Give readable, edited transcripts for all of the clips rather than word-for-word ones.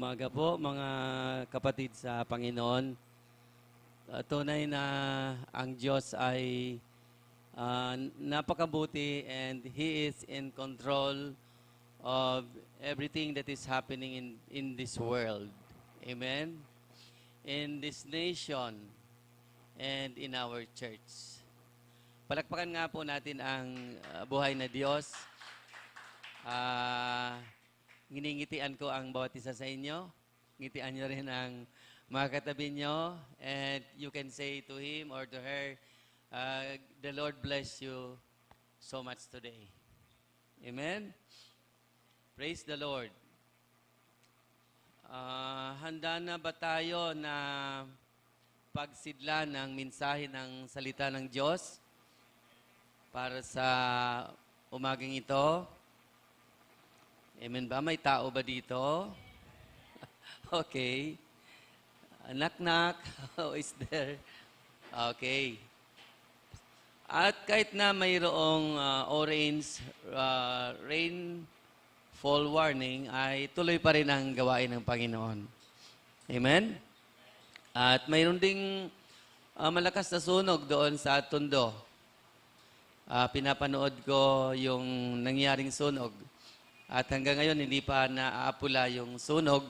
umaga po mga kapatid sa Panginoon. Tunay na ang Diyos ay napakabuti and He is in control of everything that is happening in this world. Amen? In this nation and in our church. Palakpakan nga po natin ang buhay na Diyos. Nginingitian ko ang bawat isa sa inyo. Ngitian nyo rin ang mga katabi nyo. And you can say to him or to her, the Lord bless you so much today. Amen? Praise the Lord. Handa na ba tayo na pagsidla ng mensahe ng salita ng Diyos para sa umagang ito? Amen ba? May tao ba dito? Okay. Knock-knock. Who is there? Okay. At kahit na mayroong orange rainfall warning, ay tuloy pa rin ang gawain ng Panginoon. Amen? At mayroon ding malakas na sunog doon sa Tondo. Pinapanood ko yung nangyaring sunog. At hanggang ngayon, hindi pa naaapula yung sunog.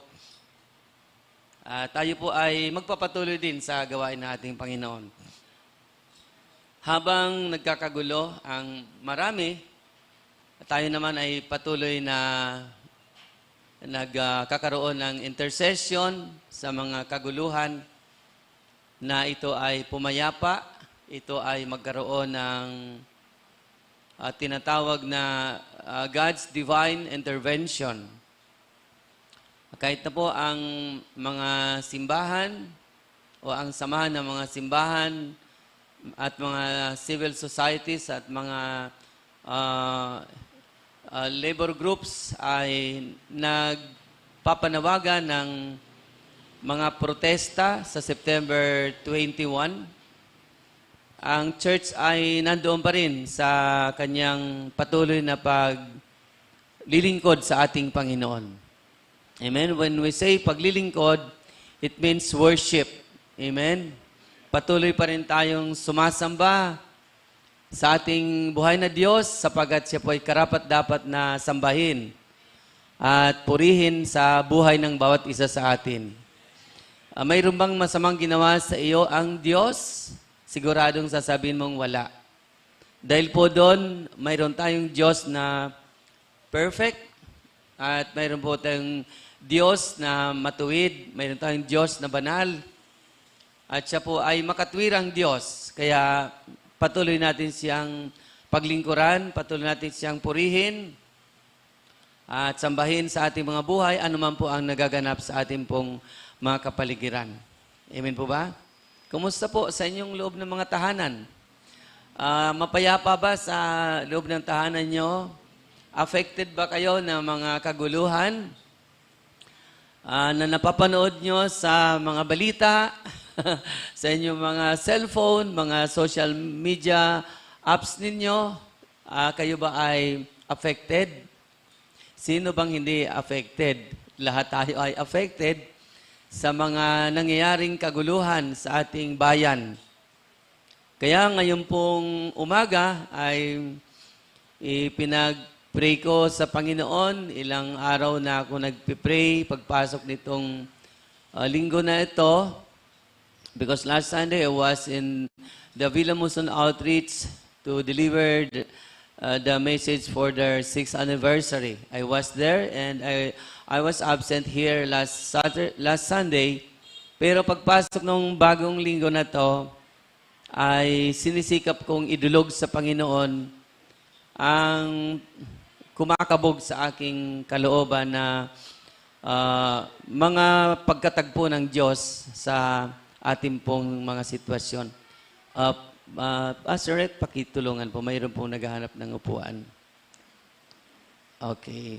Tayo po ay magpapatuloy din sa gawain ng ating Panginoon. Habang nagkakagulo ang marami, tayo naman ay patuloy na nagkakaroon ng intercession sa mga kaguluhan na ito ay pumayapa, ito ay magkaroon ng tinatawag na God's divine intervention. Kahit na po ang mga simbahan o ang samahan ng mga simbahan at mga civil societies at mga labor groups ay nagpapanawagan ng mga protesta sa September 21, ang church ay nandoon pa rin sa kanyang patuloy na paglilingkod sa ating Panginoon. Amen? When we say paglilingkod, it means worship. Amen? Patuloy pa rin tayong sumasamba sa ating buhay na Diyos sapagat siya po ay karapat-dapat na sambahin at purihin sa buhay ng bawat isa sa atin. Mayroon bang masamang ginawa sa iyo ang Diyos? Siguradong sasabihin mong wala. Dahil po doon, mayroon tayong Diyos na perfect at mayroon po tayong Diyos na matuwid, mayroon tayong Diyos na banal at siya po ay makatwirang Diyos. Kaya patuloy natin siyang paglingkuran, patuloy natin siyang purihin at sambahin sa ating mga buhay, anuman po ang nagaganap sa ating pong mga kapaligiran. Amen po ba? Kumusta po sa inyong loob ng mga tahanan? Mapayapa ba sa loob ng tahanan nyo? Affected ba kayo ng mga kaguluhan na napapanood nyo sa mga balita, sa inyong mga cellphone, mga social media apps ninyo? Kayo ba ay affected? Sino bang hindi affected? Lahat tayo ay affected sa mga nangyayaring kaguluhan sa ating bayan. Kaya ngayon pong umaga ay ipinag-pray ko sa Panginoon. Ilang araw na ako nagpipray pagpasok nitong linggo na ito. Because last Sunday I was in the Villa Muson Outreach to deliver the message for their 6th anniversary. I was there and I was absent here last Sunday, pero pagpasok ng bagong linggo na to, ay sinisikap kong idulog sa Panginoon ang kumakabog sa aking kalooban na mga pagkatagpo ng Diyos sa ating pong mga sitwasyon. Pastor Ed, pakitulungan po. Mayroon pong naghahanap ng upuan. Okay.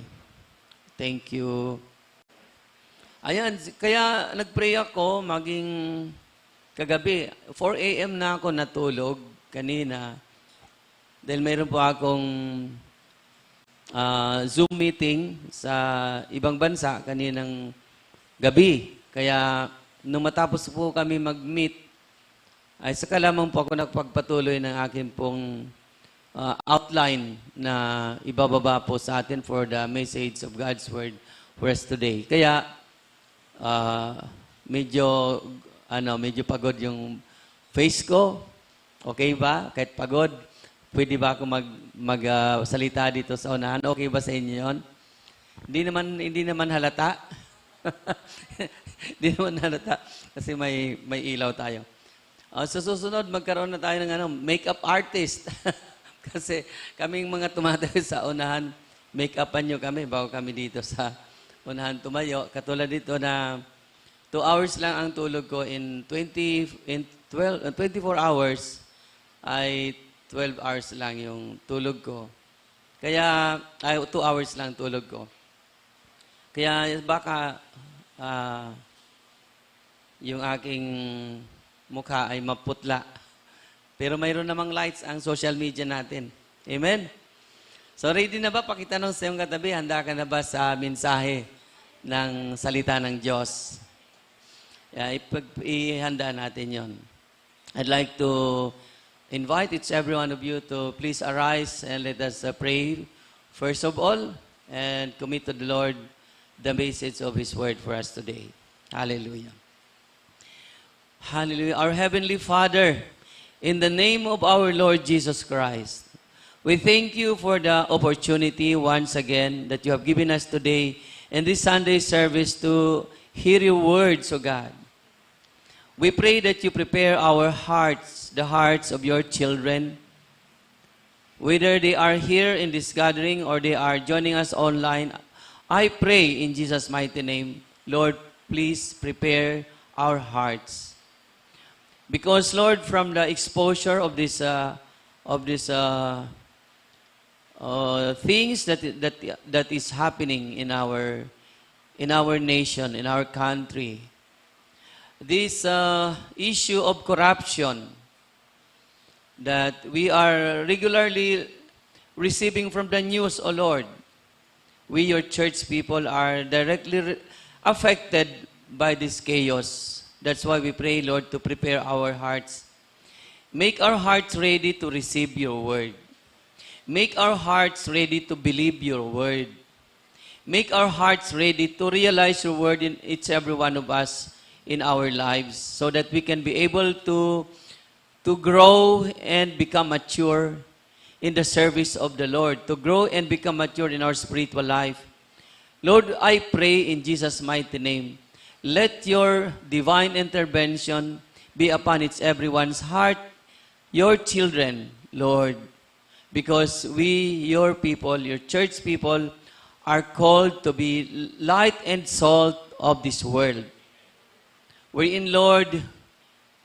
Thank you. Ayan, kaya nagpray ako maging kagabi. 4 a.m. na ako natulog kanina. Dahil mayroon po akong Zoom meeting sa ibang bansa kaninang gabi. Kaya nung matapos po kami mag-meet, ay saka lamang po ako nakapagpatuloy ng aking pong outline na ibababa po sa atin for the message of God's Word for us today. Kaya medyo pagod yung face ko. Okay ba? Kahit pagod, pwede ba ako magsalita dito sa unahan? Okay ba sa inyo yun? Hindi naman halata. Hindi naman halata kasi may ilaw tayo. Sa susunod, magkaroon na tayo ng makeup artist. Kasi kaming mga tumatayo sa unahan, make-upan nyo kami bago kami dito sa unahan tumayo. Katulad dito na 2 hours lang ang tulog ko in 24 hours ay 12 hours lang yung tulog ko. Kaya, 2 hours lang tulog ko. Kaya baka yung aking mukha ay maputla. Pero mayroon namang lights ang social media natin. Amen? So ready na ba? Pakitanong sa iyong katabi, handa ka na ba sa mensahe ng salita ng Diyos? Ihanda natin yon. I'd like to invite each every one of you to please arise and let us pray first of all and commit to the Lord the message of His Word for us today. Hallelujah. Hallelujah. Our Heavenly Father, in the name of our Lord Jesus Christ, we thank you for the opportunity once again that you have given us today in this Sunday service to hear your words, O God. We pray that you prepare our hearts, the hearts of your children, whether they are here in this gathering or they are joining us online. I pray in Jesus' mighty name, Lord, please prepare our hearts. Because, Lord, from the exposure of this things that is happening in our nation, in our country, this issue of corruption that we are regularly receiving from the news, O Lord, we, your church people, are directly affected by this chaos. That's why we pray, Lord, to prepare our hearts. Make our hearts ready to receive your word. Make our hearts ready to believe your word. Make our hearts ready to realize your word in each every one of us in our lives so that we can be able to grow and become mature in the service of the Lord, to grow and become mature in our spiritual life. Lord, I pray in Jesus' mighty name, let your divine intervention be upon each everyone's heart, your children, Lord, because we, your people, your church people, are called to be light and salt of this world. Wherein, Lord,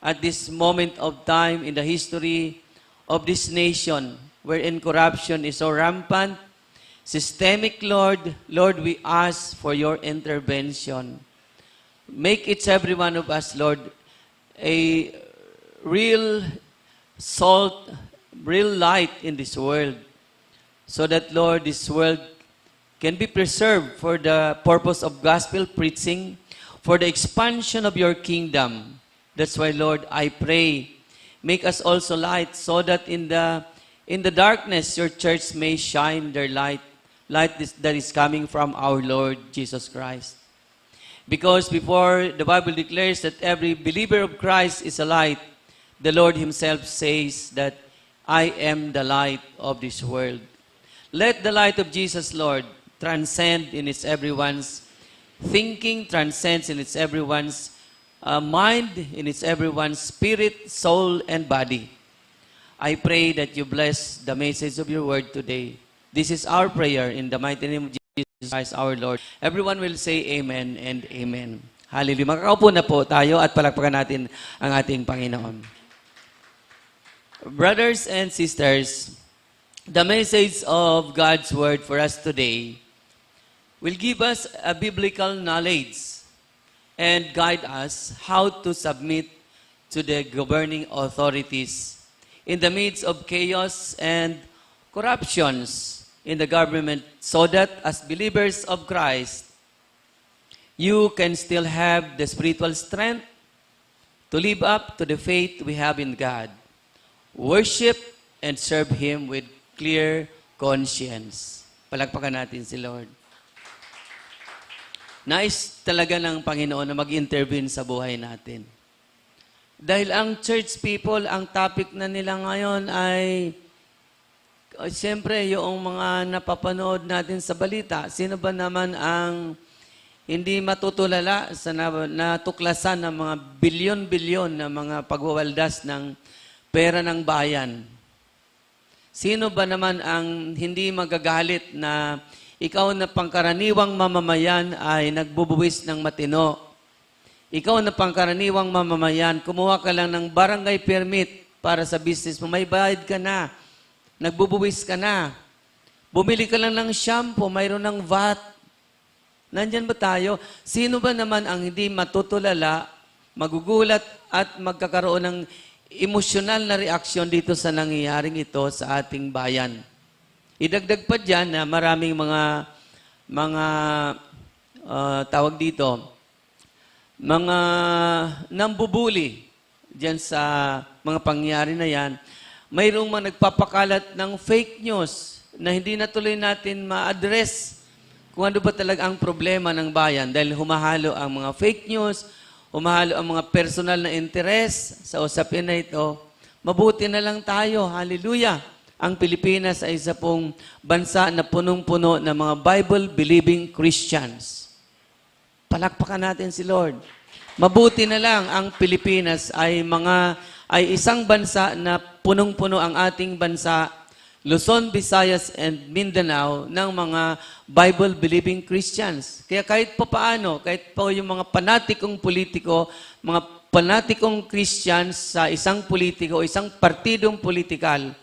at this moment of time in the history of this nation, wherein corruption is so rampant, systemic, Lord, we ask for your intervention. Make each every one of us, Lord, a real salt, real light in this world. So that, Lord, this world can be preserved for the purpose of gospel preaching, for the expansion of your kingdom. That's why, Lord, I pray, make us also light so that in the darkness, your church may shine their light that is coming from our Lord Jesus Christ. Because before the Bible declares that every believer of Christ is a light, the Lord Himself says that I am the light of this world. Let the light of Jesus, Lord, transcend in its everyone's thinking, transcends in its everyone's mind, in its everyone's spirit, soul, and body. I pray that you bless the message of your word today. This is our prayer in the mighty name of Jesus Christ, our Lord. Everyone will say amen and amen. Hallelujah. Makakaupo na po tayo at palakpakan natin ang ating Panginoon. Brothers and sisters, the message of God's word for us today will give us a biblical knowledge and guide us how to submit to the governing authorities in the midst of chaos and corruptions in the government, so that as believers of Christ, you can still have the spiritual strength to live up to the faith we have in God. Worship and serve Him with clear conscience. Palakpakan natin si Lord. Nais talaga ng Panginoon na mag-intervene sa buhay natin. Dahil ang church people, ang topic na nila ngayon ay, siyempre, yung mga napapanood natin sa balita, sino ba naman ang hindi matutulala sa natuklasan ng mga bilyon-bilyon na mga pagwawaldas ng pera ng bayan? Sino ba naman ang hindi magagalit na ikaw na pangkaraniwang mamamayan ay nagbubuwis ng matino? Ikaw na pangkaraniwang mamamayan, kumuha ka lang ng barangay permit para sa business mo, may bayad ka na, nagbubuwis ka na. Bumili ka lang ng shampoo, mayroon ng VAT. Nandyan ba tayo? Sino ba naman ang hindi matutulala, magugulat at magkakaroon ng emosyonal na reaksyon dito sa nangyayaring ito sa ating bayan? Idagdag pa dyan na maraming mga tawag dito, mga nambubuli dyan sa mga pangyayari na yan. Mayroong mga nagpapakalat ng fake news na hindi na tuloy natin ma-address kung ano ba talaga ang problema ng bayan dahil humahalo ang mga fake news, humahalo ang mga personal na interes sa usapin na ito. Mabuti na lang tayo. Hallelujah! Ang Pilipinas ay isa pong bansa na punong-puno ng mga Bible-believing Christians. Palakpakan natin si Lord. Mabuti na lang ang Pilipinas ay isang bansa na punong-puno ang ating bansa, Luzon, Visayas, and Mindanao ng mga Bible-believing Christians. Kaya kahit pa paano, kahit pa yung mga panatikong politiko, mga panatikong Christians sa isang politiko, isang partidong politikal,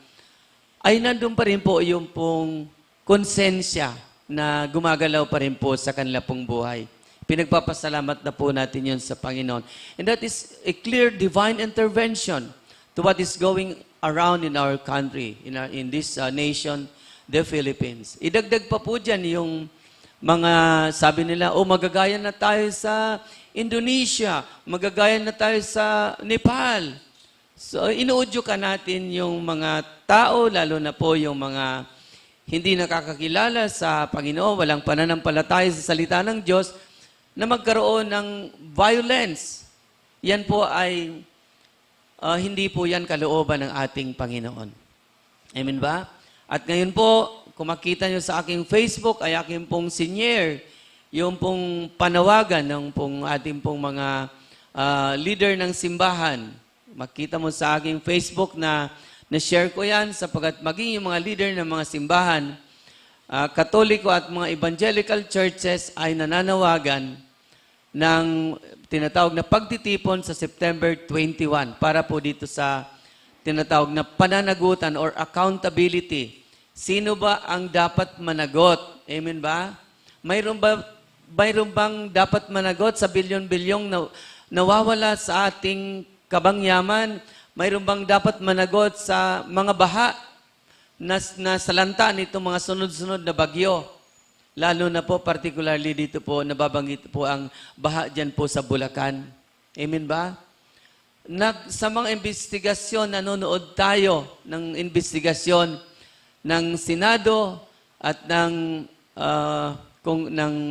ay nandun pa rin po yung pong konsensya na gumagalaw pa rin po sa kanila pong buhay. Pinagpapasalamat na po natin yun sa Panginoon. And that is a clear divine intervention to what is going around in our country, in this nation, the Philippines. Idagdag pa po dyan yung mga sabi nila, magagaya na tayo sa Indonesia, magagaya na tayo sa Nepal. So, inuudyo ka natin yung mga tao, lalo na po yung mga hindi nakakakilala sa Panginoon, walang pananampalataya sa salita ng Diyos, na magkaroon ng violence. Yan po ay, hindi po yan kalooban ng ating Panginoon. Amen ba? At ngayon po, kung makita nyo sa aking Facebook, ay aking pong senior, yung pong panawagan ng pong ating pong mga leader ng simbahan. Makita mo sa aking Facebook na na-share ko yan sapagkat maging yung mga leader ng mga simbahan, Katoliko at mga evangelical churches ay nananawagan ng tinatawag na pagtitipon sa September 21 para po dito sa tinatawag na pananagutan or accountability. Sino ba ang dapat managot? Amen ba? Mayroon bang dapat managot sa bilyon-bilyong na nawawala sa ating kabangyaman? Mayroon bang dapat managot sa mga baha na salanta nitong mga sunod-sunod na bagyo? Lalo na po, particularly dito po, nababanggit po ang baha dyan po sa Bulacan. Amen ba? Sa mga investigasyon, nanonood tayo ng investigasyon ng Senado at ng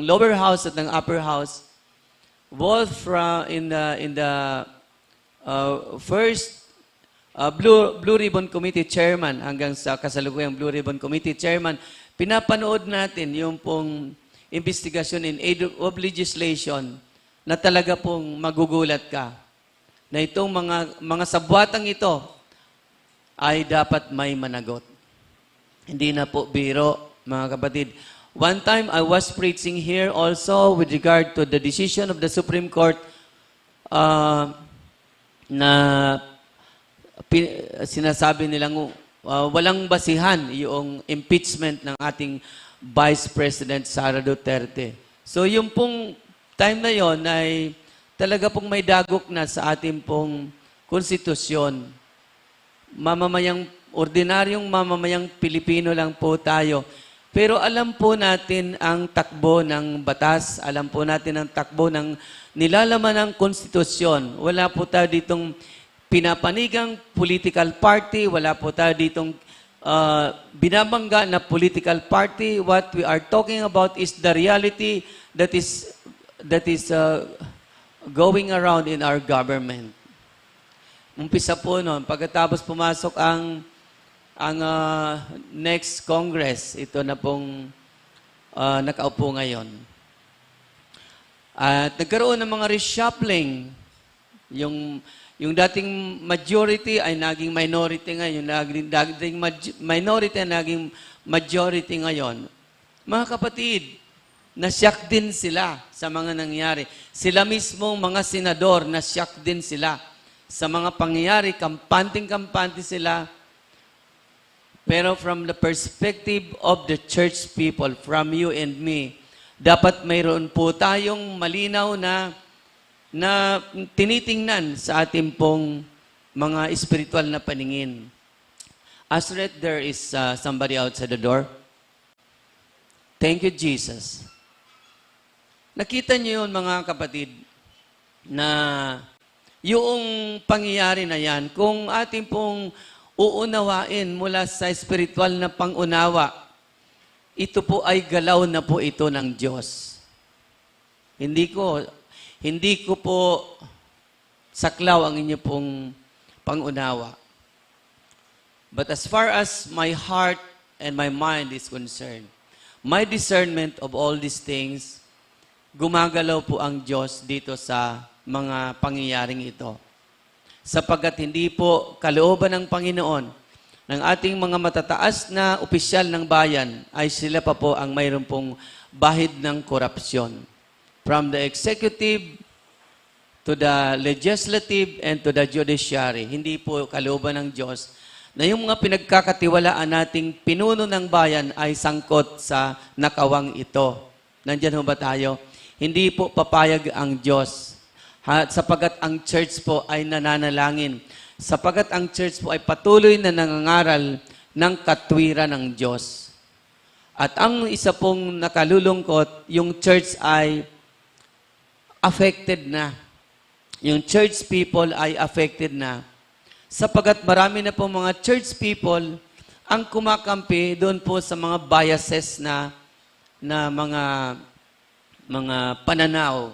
lower house at ng upper house, both in the first Blue Ribbon Committee Chairman hanggang sa kasalukuyang Blue Ribbon Committee Chairman, pinapanood natin yung pong investigasyon in aid of legislation na talaga pong magugulat ka na itong mga sabwatang ito ay dapat may managot. Hindi na po biro, mga kapatid. One time, I was preaching here also with regard to the decision of the Supreme Court na sinasabi nilang walang basihan yung impeachment ng ating Vice President Sara Duterte. So yung pong time na yon ay talaga pong may dagok na sa ating pong konstitusyon. Ordinaryong mamamayang Pilipino lang po tayo. Pero alam po natin ang takbo ng batas, alam po natin ang takbo ng nilalaman ng konstitusyon. Wala po tayo ditong pinapanigang political party, wala po tayo ditong binabangga na political party. What we are talking about is the reality that is going around in our government. Umpisa po noon, pagkatapos pumasok ang next Congress, ito na pong nakaupo ngayon. At nagkaroon ng mga reshuffling. Yung dating majority ay naging minority ngayon. Yung dating minority ay naging majority ngayon. Mga kapatid, nasyak din sila sa mga nangyari. Sila mismong mga senador, nasyak din sila sa mga pangyayari. Kampanting-kampante sila. Pero from the perspective of the church people, from you and me, dapat mayroon po tayong malinaw na tinitingnan sa ating pong mga spiritual na paningin. Asret, there is somebody outside the door. Thank you, Jesus. Nakita niyo yun, mga kapatid, na yung pangyayari na yan, kung ating pong uunawain mula sa spiritual na pangunawa, ito po ay galaw na po ito ng Diyos. Hindi ko po saklaw ang inyo pong pangunawa. But as far as my heart and my mind is concerned, my discernment of all these things, gumagalaw po ang Diyos dito sa mga pangyayaring ito. Sapagkat hindi po kalooban ng Panginoon ng ating mga matataas na opisyal ng bayan ay sila pa po ang mayroon pong bahid ng korupsyon. From the executive to the legislative and to the judiciary. Hindi po kalooban ng Diyos na yung mga pinagkakatiwalaan nating pinuno ng bayan ay sangkot sa nakawang ito. Nandiyan ho ba tayo? Hindi po papayag ang Diyos. Sapagat ang church po ay nananalangin. Sapagat ang church po ay patuloy na nangangaral ng katwiran ng Diyos. At ang isa pong nakalulungkot, yung church ay affected na. Yung church people ay affected na. Sapagat marami na po mga church people ang kumakampi doon po sa mga biases na mga pananaw.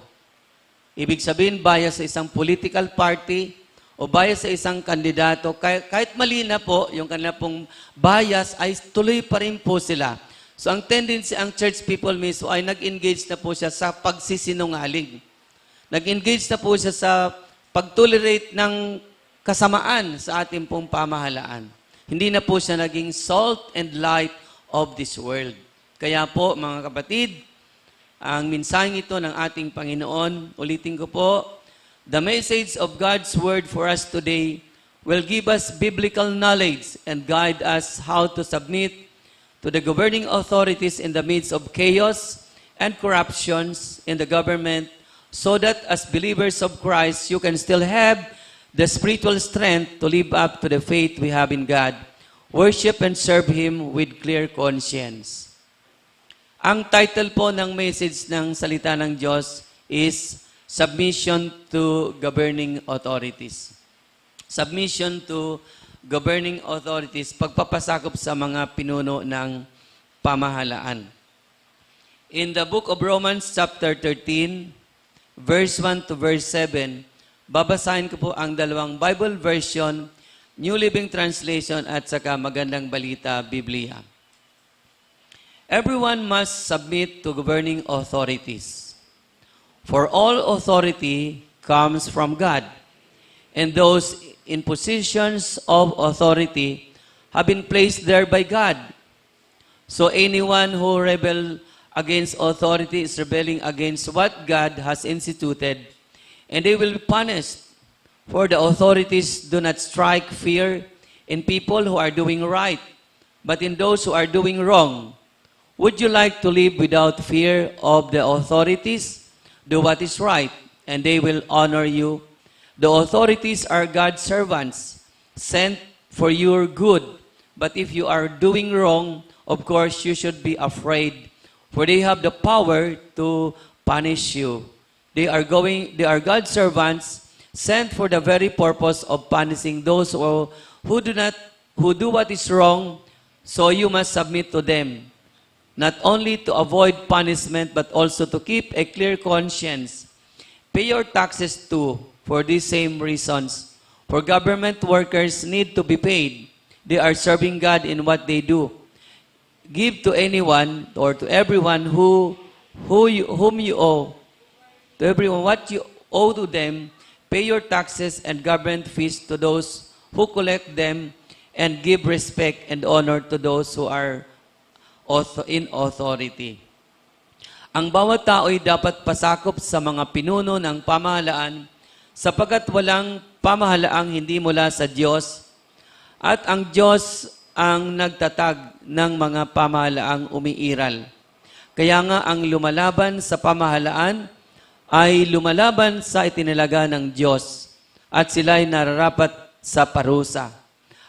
Ibig sabihin, bias sa isang political party o bias sa isang kandidato, kahit mali na po yung kanila pong bias, ay tuloy pa rin po sila. So ang tendency, ang church people mismo ay nag-engage na po siya sa pagsisinungaling. Nag-engage na po siya sa pag-tolerate ng kasamaan sa ating pong pamahalaan. Hindi na po siya naging salt and light of this world. Kaya po, mga kapatid, ang mensaheng ito ng ating Panginoon, ulitin ko po, the message of God's Word for us today will give us biblical knowledge and guide us how to submit to the governing authorities in the midst of chaos and corruptions in the government, so that as believers of Christ, you can still have the spiritual strength to live up to the faith we have in God, worship and serve Him with clear conscience. Ang title po ng message ng salita ng Diyos is Submission to Governing Authorities. Submission to Governing Authorities, pagpapasakop sa mga pinuno ng pamahalaan. In the book of Romans chapter 13, verse 1 to verse 7, babasahin ko po ang dalawang Bible version, New Living Translation at saka Magandang Balita, Biblia. Everyone must submit to governing authorities. For all authority comes from God, and those in positions of authority have been placed there by God. So anyone who rebels against authority is rebelling against what God has instituted, and they will be punished. For the authorities do not strike fear in people who are doing right, but in those who are doing wrong. Would you like to live without fear of the authorities? Do what is right, and they will honor you. The authorities are God's servants, sent for your good, But if you are doing wrong, of course, you should be afraid, for they have the power to punish you. They are God's servants sent for the very purpose of punishing those who do what is wrong, so you must submit to them. Not only to avoid punishment, but also to keep a clear conscience. Pay your taxes too, for these same reasons. For government workers need to be paid. They are serving God in what they do. Give to anyone or to everyone whom you owe. To everyone what you owe to them. Pay your taxes and government fees to those who collect them, and give respect and honor to those who are in authority. Ang bawat tao ay dapat pasakop sa mga pinuno ng pamahalaan, sapagkat walang pamahalaang hindi mula sa Diyos, at ang Diyos ang nagtatag ng mga pamahalaang umiiral. Kaya nga ang lumalaban sa pamahalaan ay lumalaban sa itinalaga ng Diyos, at sila ay nararapat sa parusa.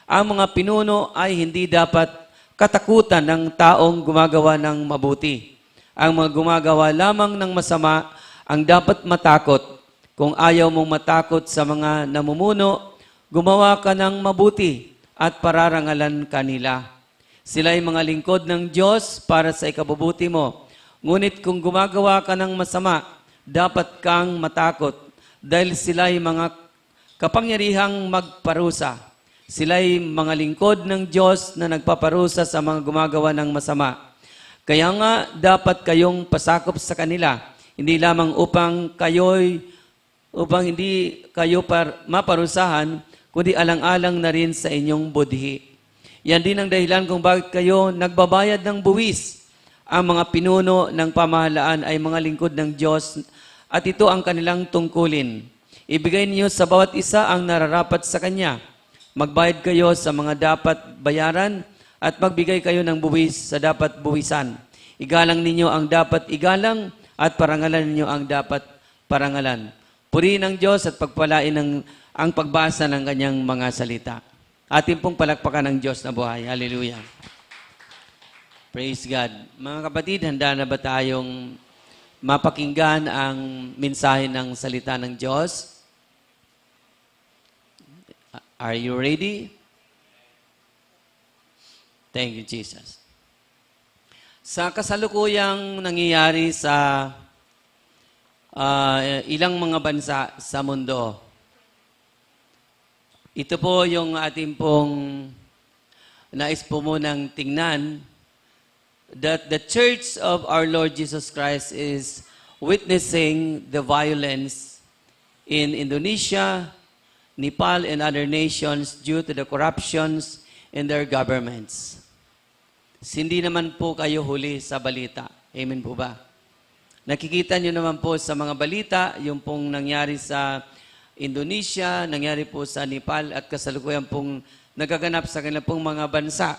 Ang mga pinuno ay hindi dapat katakutan ng taong gumagawa ng mabuti. Ang mga gumagawa lamang ng masama ang dapat matakot. Kung ayaw mong matakot sa mga namumuno, gumawa ka ng mabuti at pararangalan kanila. Sila ay mga lingkod ng Diyos para sa ikabubuti mo. Ngunit kung gumagawa ka ng masama, dapat kang matakot dahil sila ay mga kapangyarihang magparusa. Sila ay mga lingkod ng Diyos na nagpaparusa sa mga gumagawa ng masama. Kaya nga, dapat kayong pasakop sa kanila, hindi lamang upang hindi kayo maparusahan, kundi alang-alang na rin sa inyong budhi. Yan din ang dahilan kung bakit kayo nagbabayad ng buwis. Ang mga pinuno ng pamahalaan ay mga lingkod ng Diyos, at ito ang kanilang tungkulin. Ibigay niyo sa bawat isa ang nararapat sa Kanya. Magbayad kayo sa mga dapat bayaran at magbigay kayo ng buwis sa dapat buwisan. Igalang ninyo ang dapat igalang at parangalan ninyo ang dapat parangalan. Purihin ang Diyos at pagpalain ang pagbasa ng Kanyang mga salita. Atin pong palakpakan ng Diyos na buhay. Hallelujah. Praise God. Mga kapatid, handa na ba tayong mapakinggan ang mensahe ng salita ng Diyos? Are you ready? Thank you, Jesus. Sa kasalukuyang nangyayari sa ilang mga bansa sa mundo, ito po yung ating pong nais po munang tingnan, that the Church of our Lord Jesus Christ is witnessing the violence in Indonesia, Nepal, and other nations due to the corruptions in their governments. Hindi naman po kayo huli sa balita. Amen po ba? Nakikita nyo naman po sa mga balita, yung pong nangyari sa Indonesia, nangyari po sa Nepal, at kasalukuyan pong nagaganap sa kanilang pong mga bansa.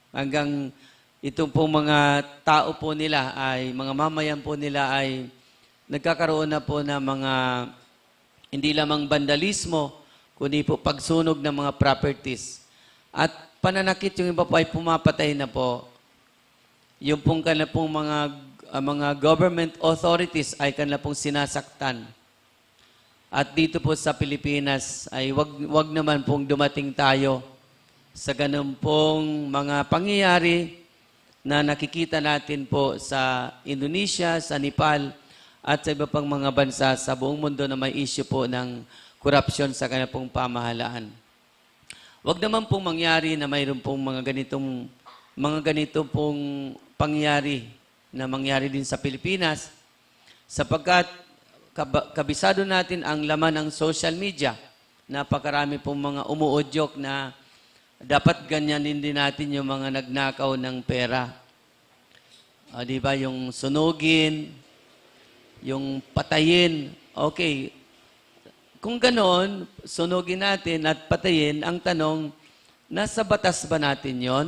Hanggang itong pong mga tao po nila ay, mga mamayan po nila ay nagkakaroon na po ng mga hindi lamang vandalismo, kundi po pagsunog ng mga properties. At pananakit, yung iba po ay pumapatay na po. Yung pong kanila pong mga government authorities ay kanila pong sinasaktan. At dito po sa Pilipinas ay wag naman pong dumating tayo sa ganun pong mga pangyayari na nakikita natin po sa Indonesia, sa Nepal, at sa iba pang mga bansa sa buong mundo na may issue po ng korupsyon sa kanilang pong pamahalaan. Huwag naman pong mangyari na mayroon pong mga ganito pong pangyari na mangyari din sa Pilipinas, sapagkat kabisado natin ang laman ng social media. Napakarami pong mga umuudyok na dapat ganyanin din natin yung mga nagnakaw ng pera. Di ba? Yung sunugin, yung patayin. Okay. Kung ganoon, sunugin natin at patayin, ang tanong, nasa batas ba natin yon?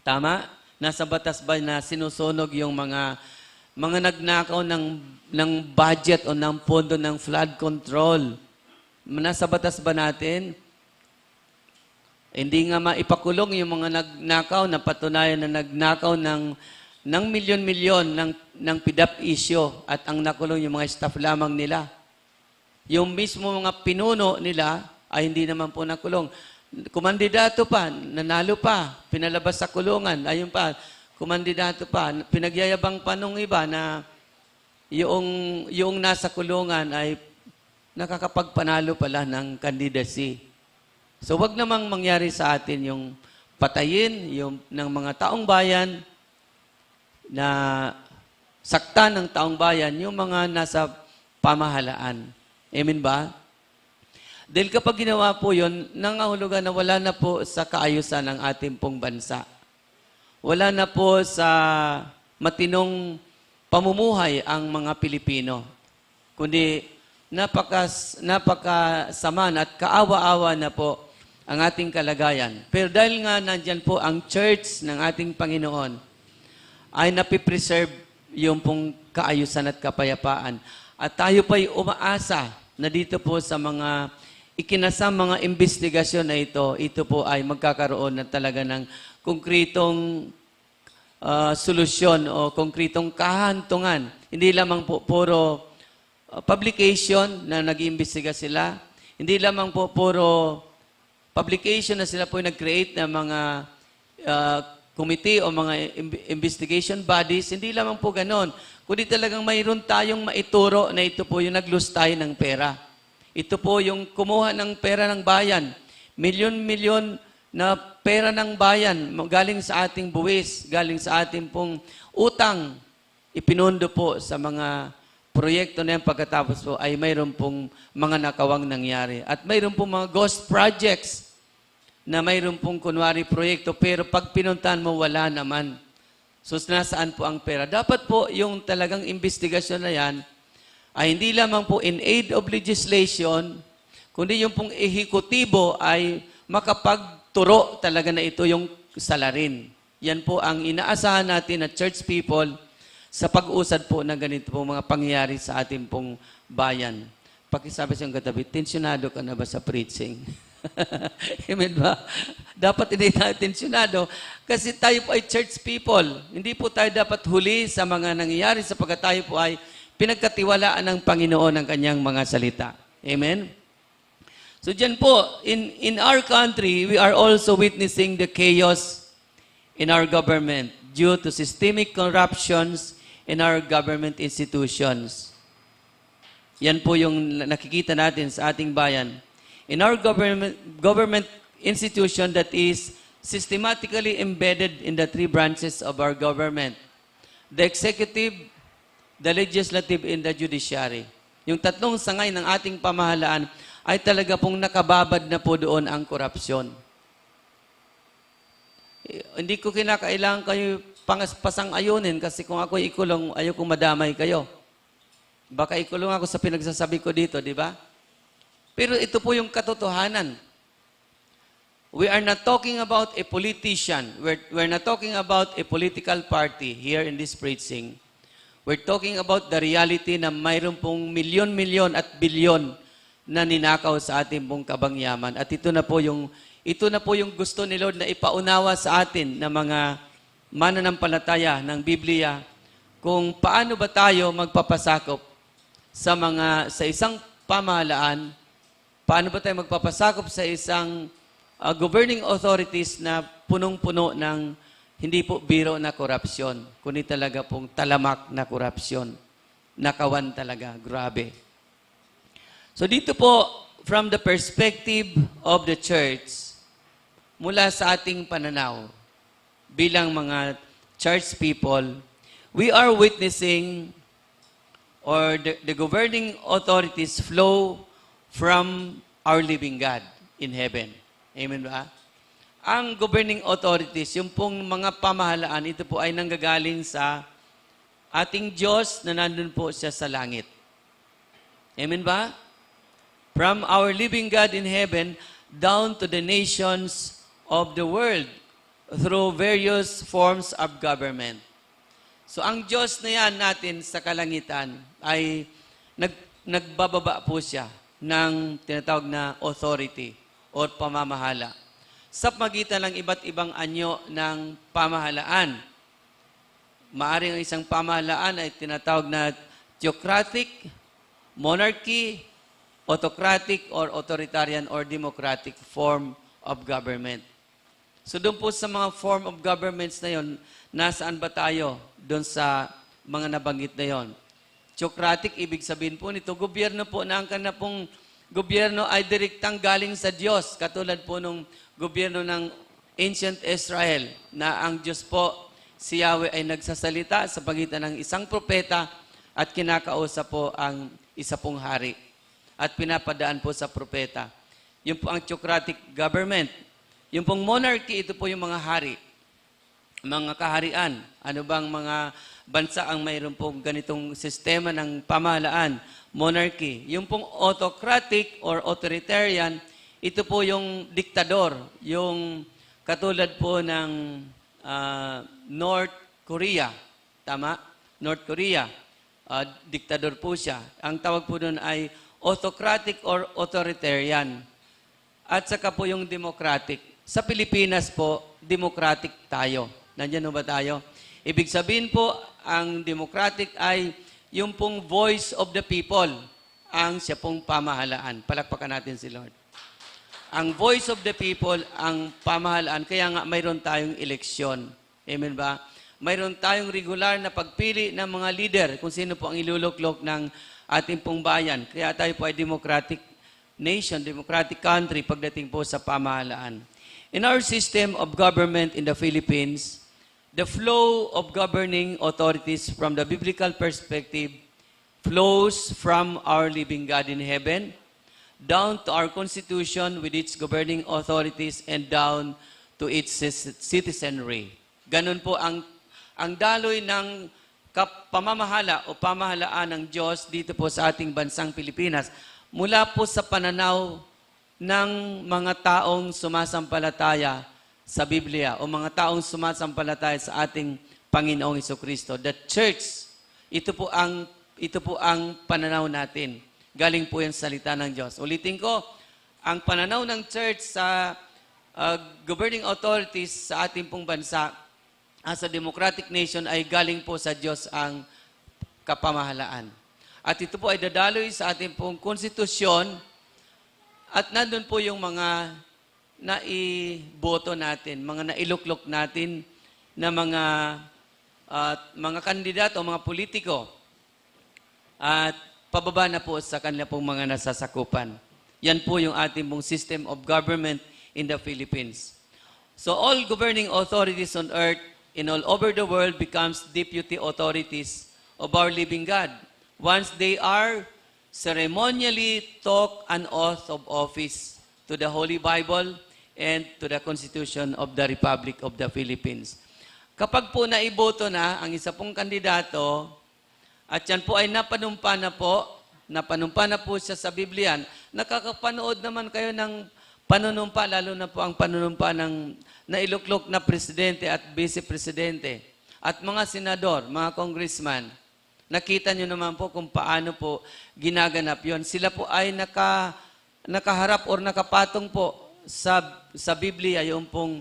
Tama? Nasa batas ba na sinusunog yung mga nagnakaw ng budget o ng pondo ng flood control? Nasa batas ba natin? Hindi nga maipakulong yung mga nagnakaw na patunayan na nagnakaw ng milyon-milyon ng PDAP issue at ang nakulong yung mga staff lamang nila. Yung mismo mga pinuno nila ay hindi naman po nakulong. Kumandidato pa, nanalo pa, pinalabas sa kulungan, ayun pa, kumandidato pa, pinagyayabang pa nung iba na yung nasa kulungan ay nakakapagpanalo pala ng candidacy. So wag namang mangyari sa atin yung patayin yung ng mga taong bayan na sakta ng taong bayan yung mga nasa pamahalaan. Amen ba? Dahil kapag ginawa po yun, nangahulugan na wala na po sa kaayusan ng ating pong bansa. Wala na po sa matinong pamumuhay ang mga Pilipino. Kundi napakasama at kaawa-awa na po ang ating kalagayan. Pero dahil nga nandyan po ang church ng ating Panginoon, ay napipreserve yung pong kaayusan at kapayapaan. At tayo pa'y umaasa na dito po sa mga ikinasam mga investigasyon na ito po ay magkakaroon na talaga ng konkretong solusyon o konkretong kahantungan. Hindi lamang po puro publication na nag-iimbestiga sila. Hindi lamang po puro publication na sila po nag-create ng mga committee o mga investigation bodies. Hindi lamang po ganon. Kundi talagang mayroon tayong maituro na ito po yung naglustay ng pera. Ito po yung kumuha ng pera ng bayan. Milyon-milyon na pera ng bayan galing sa ating buwis, galing sa ating pong utang. Ipinundo po sa mga proyekto na yan pagkatapos po ay mayroon pong mga nakawang nangyari. At mayroon pong mga ghost projects na mayroon pong kunwari proyekto pero pag pinuntahan mo wala naman. So nasaan po ang pera? Dapat po yung talagang investigasyon na yan ay hindi lamang po in aid of legislation, kundi yung pong ehekutibo ay makapagturo talaga na ito yung salarin. Yan po ang inaasahan natin na church people sa pag-usad po ng ganito po mga pangyayari sa ating pong bayan. Pakisabi sa iyong katabi, tensyonado ka na ba sa preaching? Amen ba? Dapat hindi tayo tensyonado kasi tayo po ay church people. Hindi po tayo dapat huli sa mga nangyayari sapagkat tayo po ay pinagkatiwalaan ng Panginoon ang kanyang mga salita. Amen? So dyan po, in our country, we are also witnessing the chaos in our government due to systemic corruptions in our government institutions. Yan po yung nakikita natin sa ating bayan. In our government institution that is systematically embedded in the three branches of our government, the executive, the legislative, and the judiciary. Yung tatlong sangay ng ating pamahalaan ay talaga pong nakababad na po doon ang korupsyon. Hindi ko kinakailangan kayo pasang-ayunin kasi kung ako ikulong, ayoko madamay kayo. Baka ikulong ako sa pinagsasabi ko dito, di ba? Pero ito po yung katotohanan. We are not talking about a politician. We're not talking about a political party here in this preaching. We're talking about the reality na mayroon pong milyon-milyon at bilyon na ninakaw sa ating pong kabangyaman. At ito na po yung gusto ni Lord na ipaunawa sa atin na mga mananampalataya ng Biblia kung paano ba tayo magpapasakop sa isang pamahalaan, paano ba tayo magpapasakop sa isang governing authorities na punong-puno ng hindi po biro na korupsyon, kundi talaga pong talamak na korupsyon. Nakawan talaga, grabe. So dito po, from the perspective of the church, mula sa ating pananaw, bilang mga church people, we are witnessing or the governing authorities flow from our living God in heaven. Amen ba? Ang governing authorities, yung pong mga pamahalaan, ito po ay nanggagaling sa ating Diyos na nandun po siya sa langit. Amen ba? From our living God in heaven down to the nations of the world through various forms of government. So ang Diyos na yan natin sa kalangitan ay nagbababa po siya ng tinatawag na authority o pamamahala. sa pagitan ng iba't ibang anyo ng pamahalaan. Maaring ang isang pamahalaan ay tinatawag na theocratic, monarchy, autocratic, or authoritarian or democratic form of government. So doon po sa mga form of governments na yon, nasaan ba tayo doon sa mga nabanggit na yon? Theocratic, ibig sabihin po nito, gobyerno po na ang kanila pong gobyerno ay direktang galing sa Diyos. Katulad po nung gobyerno ng ancient Israel na ang Diyos po, si Yahweh ay nagsasalita sa pagitan ng isang propeta at kinakausap po ang isa pong hari at pinapadaan po sa propeta. Yun po ang theocratic government. Yung pong monarchy, ito po yung mga hari, mga kaharian. Ano bang mga bansa ang mayroon pong ganitong sistema ng pamahalaan? Monarchy. Yung pong autocratic or authoritarian, ito po yung diktador, yung katulad po ng North Korea. Tama? North Korea. Diktador po siya. Ang tawag po doon ay autocratic or authoritarian. At saka po yung democratic. Sa Pilipinas po, democratic tayo. Nandiyan ba tayo? Ibig sabihin po, ang democratic ay yung pong voice of the people, ang siya pong pamahalaan. Palakpakan natin si Lord. Ang voice of the people, ang pamahalaan, kaya nga mayroon tayong eleksyon. Amen ba? Mayroon tayong regular na pagpili ng mga leader, kung sino po ang iluluklok ng ating pong bayan. Kaya tayo po ay democratic nation, democratic country pagdating po sa pamahalaan. In our system of government in the Philippines, the flow of governing authorities from the biblical perspective flows from our living God in heaven, down to our Constitution with its governing authorities, and down to its citizenry. Ganun po ang daloy ng pamamahala o pamahalaan ng Diyos dito po sa ating bansang Pilipinas. Mula po sa pananaw ng mga taong sumasampalataya sa Biblia o mga taong sumasampalataya sa ating Panginoong Hesukristo. The church, ito po ang pananaw natin. Galing po yung salita ng Diyos. Ulitin ko, ang pananaw ng church sa governing authorities sa ating pong bansa, as a democratic nation, ay galing po sa Diyos ang kapamahalaan. At ito po ay dadaloy sa ating pong konstitusyon. At nandun po yung mga naiboto natin, mga nailuklok natin na mga kandidato, mga politiko. At pababa na po sa kanila pong mga nasasakupan. Yan po yung ating pong system of government in the Philippines. So all governing authorities on earth and all over the world becomes deputy authorities of our living God. Once they are ceremonially took an oath of office to the Holy Bible and to the Constitution of the Republic of the Philippines. Kapag po naiboto na ang isa pong kandidato, at yan po ay napanumpa na po siya sa Biblia, nakakapanood naman kayo ng panunumpa, lalo na po ang panunumpa ng nailuklok na presidente at vice-presidente at mga senador, mga congressman. Nakita nyo naman po kung paano po ginaganap yon. Sila po ay nakaharap or nakapatong po sa Biblia, yung pong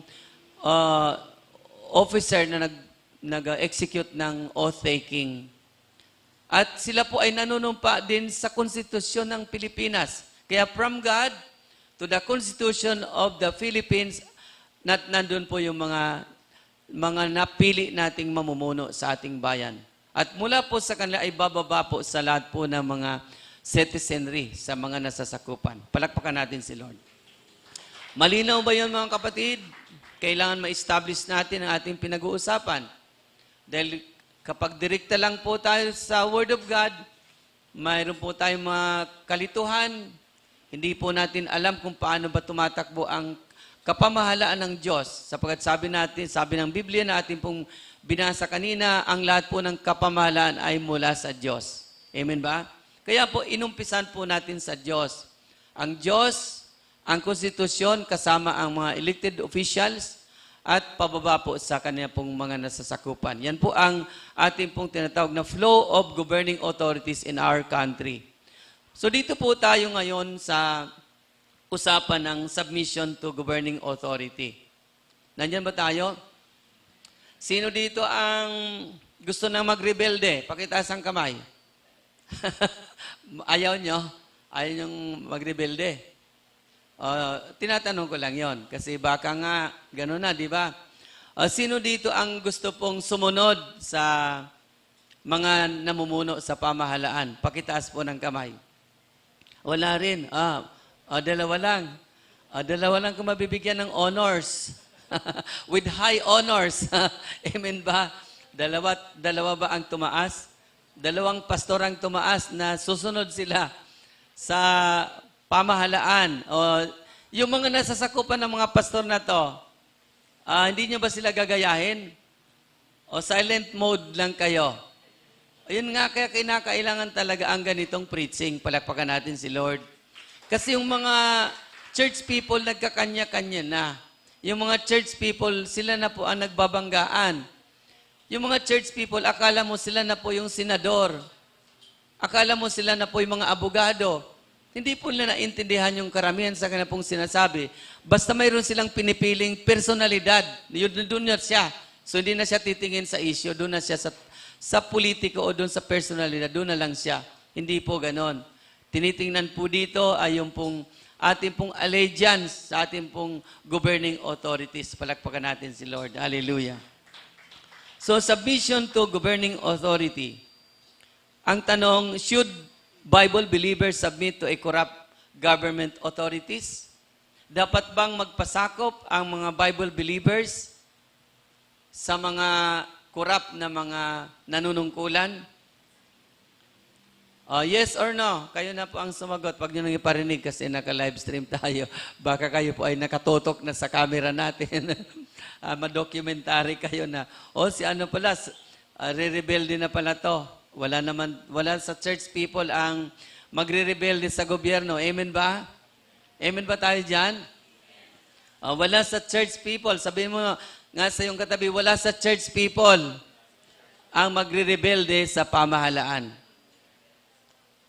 officer na nag-execute ng oath-taking. At sila po ay nanunumpa din sa konstitusyon ng Pilipinas. Kaya from God to the Constitution of the Philippines, nandun po yung mga napili nating mamumuno sa ating bayan. At mula po sa kanila ay bababa po sa lahat po ng mga citizenry, sa mga nasasakupan. Palakpakan natin si Lord. Malinaw ba yun mga kapatid? Kailangan ma-establish natin ang ating pinag-uusapan. Dahil kapag direkta lang po tayo sa Word of God, mayroon po tayong mga kalituhan, hindi po natin alam kung paano ba tumatakbo ang kapamahalaan ng Diyos. Sapagkat sabi ng Biblia na ating pong binasa kanina, ang lahat po ng kapamahalaan ay mula sa Diyos. Amen ba? Kaya po, inumpisan po natin sa Diyos. Ang Diyos, ang konstitusyon, kasama ang mga elected officials, at pababa po sa kanya pong mga nasasakupan. Yan po ang ating pong tinatawag na flow of governing authorities in our country. So dito po tayo ngayon sa usapan ng submission to governing authority. Nandyan ba tayo? Sino dito ang gusto na magrebelde? Pakitaas ang kamay. Ayaw nyo? Ayaw nyong magrebelde? Tinatanong ko lang yon kasi baka nga gano'n na, di ba? Sino dito ang gusto pong sumunod sa mga namumuno sa pamahalaan? Pakitaas po ng kamay. Wala rin. Dalawa lang. Dalawa lang kung mabibigyan ng honors. With high honors. Amen ba? Dalawa ba ang tumaas? Dalawang pastor ang tumaas na susunod sila sa pamahalaan. Yung mga nasasakupan ng mga pastor na to, hindi nyo ba sila gagayahin? O silent mode lang kayo? Ayun nga, kaya kinakailangan talaga ang ganitong preaching. Palakpakan natin si Lord. Kasi yung mga church people nagkakanya-kanya na. Yung mga church people, sila na po ang nagbabanggaan. Yung mga church people, akala mo sila na po yung senador. Akala mo sila na po yung mga abogado. Hindi po nila naintindihan yung karamihan sa kanila pong sinasabi. Basta mayroon silang pinipiling personalidad. Doon na siya. So hindi na siya titingin sa issue. Doon na siya sa politiko o doon sa personalidad. Doon na lang siya. Hindi po ganon. Tinitingnan po dito ay yung pong ating pong allegiance sa ating pong governing authorities. Palakpakan natin si Lord. Hallelujah. So, submission to governing authority. Ang tanong, should Bible believers submit to a corrupt government authorities? Dapat bang magpasakop ang mga Bible believers sa mga corrupt na mga nanunungkulan? Yes or no? Kayo na po ang sumagot. Pag nyo nang iparinig kasi naka-live stream tayo. Baka kayo po ay nakatutok na sa camera natin. Ma-documentary kayo na, si ano pala, re-rebelde na pala to. Wala sa church people ang magre-rebelde sa gobyerno. Amen ba? Amen ba tayo dyan? Wala sa church people. Sabihin mo nga sa iyong katabi, wala sa church people ang magre-rebelde sa pamahalaan.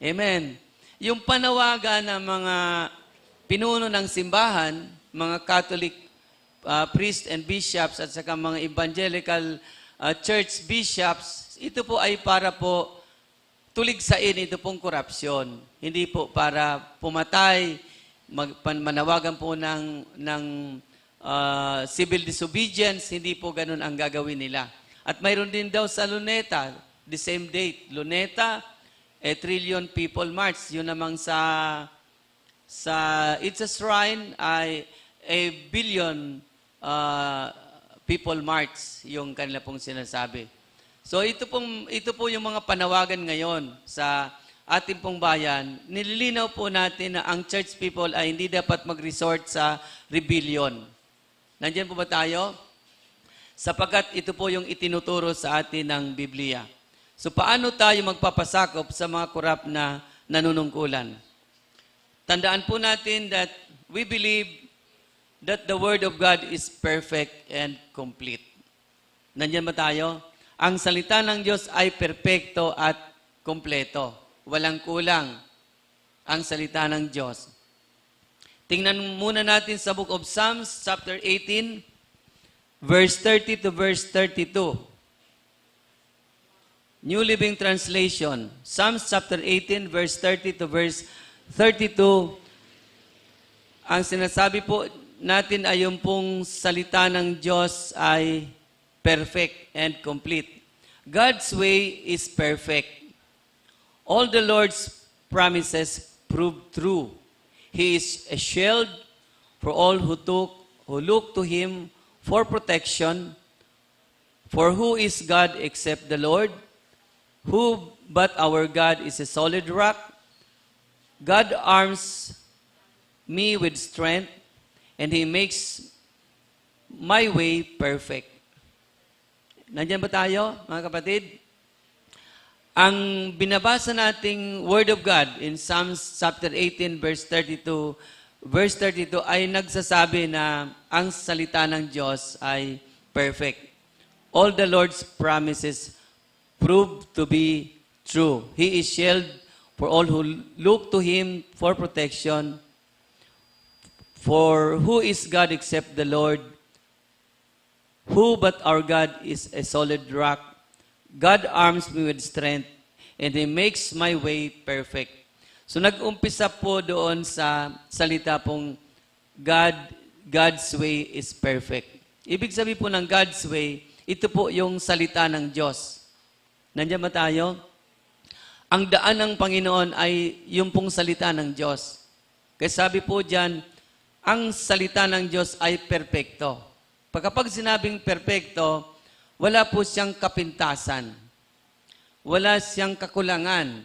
Amen. Yung panawagan ng mga pinuno ng simbahan, mga Catholic priests and bishops at saka mga evangelical church bishops, ito po ay para po tuligsain ito pong korupsyon. Hindi po para pumatay, manawagan po ng civil disobedience, hindi po ganun ang gagawin nila. At mayroon din daw sa Luneta, the same date, Luneta, a trillion people march. Yun namang sa It's a Shrine ay a billion people march yung kanila pong sinasabi. So ito po yung mga panawagan ngayon sa ating pong bayan. Nililinaw po natin na ang church people ay hindi dapat mag-resort sa rebellion. Nandiyan po ba tayo? Sapagkat ito po yung itinuturo sa atin ng Biblia. So paano tayo magpapasakop sa mga korap na nanunungkulan? Tandaan po natin that we believe that the Word of God is perfect and complete. Nandiyan ba tayo? Ang salita ng Diyos ay perpekto at kompleto. Walang kulang ang salita ng Diyos. Tingnan muna natin sa Book of Psalms, chapter 18, verse 30 to verse 32. New Living Translation, Psalms chapter 18, verse 30 to verse 32. Ang sinasabi po natin ay yung pong salita ng Diyos ay perfect and complete. God's way is perfect. All the Lord's promises prove true. He is a shield for all who look to Him for protection. For who is God except the Lord? Who but our God is a solid rock? God arms me with strength, and He makes my way perfect. Nandiyan ba tayo, mga kapatid? Ang binabasa nating Word of God in Psalms chapter 18, verse 32 ay nagsasabi na ang salita ng Diyos ay perfect. All the Lord's promises prove to be true. He is shield for all who look to Him for protection. For who is God except the Lord? Who but our God is a solid rock? God arms me with strength, and He makes my way perfect. So nag-umpisa po doon sa salita pong God's way is perfect. Ibig sabihin po ng God's way, ito po yung salita ng Diyos. Nandiyan ba tayo? Ang daan ng Panginoon ay yung pong salita ng Diyos. Kaya sabi po dyan, ang salita ng Diyos ay perpekto. Pagkapag sinabing perpekto, wala po siyang kapintasan. Wala siyang kakulangan.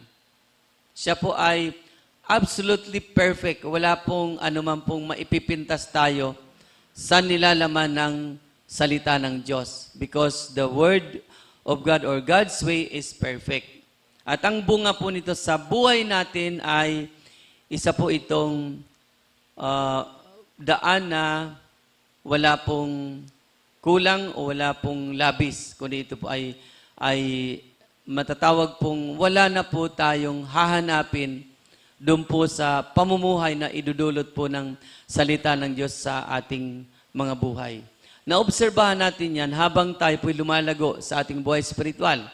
Siya po ay absolutely perfect. Wala pong anuman pong maipipintas tayo sa nilalaman ng salita ng Diyos. Because the Word of God or God's way is perfect. At ang bunga po nito sa buhay natin ay isa po itong daan na wala pong kulang o wala pong labis. Kundi ito po ay matatawag pong wala na po tayong hahanapin doon po sa pamumuhay na idudulot po ng salita ng Diyos sa ating mga buhay. Naobserbahan natin yan habang tayo po'y lumalago sa ating buhay spiritual.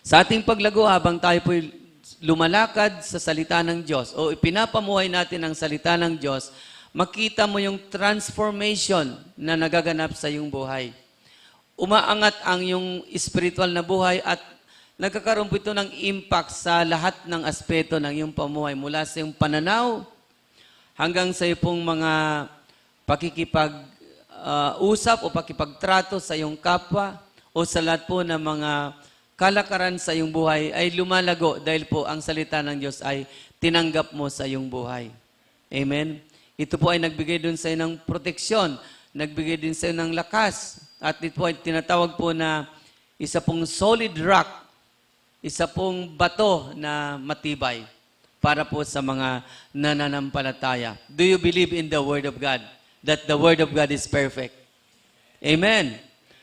Sa ating paglago habang tayo po'y lumalakad sa salita ng Diyos o ipinapamuhay natin ang salita ng Diyos, makita mo yung transformation na nagaganap sa iyong buhay. Umaangat ang iyong spiritual na buhay at nagkakaroon po ito ng impact sa lahat ng aspeto ng iyong pamuhay. Mula sa iyong pananaw hanggang sa iyong pong mga pakikipag-usap o pakipagtrato sa iyong kapwa o sa lahat po ng mga kalakaran sa iyong buhay ay lumalago dahil po ang salita ng Diyos ay tinanggap mo sa iyong buhay. Amen? Ito po ay nagbigay dun sa iyo ng proteksyon, nagbigay din sa iyo ng lakas. At ito ay tinatawag po na isa pong solid rock, isa pong bato na matibay para po sa mga nananampalataya. Do you believe in the Word of God? That the Word of God is perfect? Amen.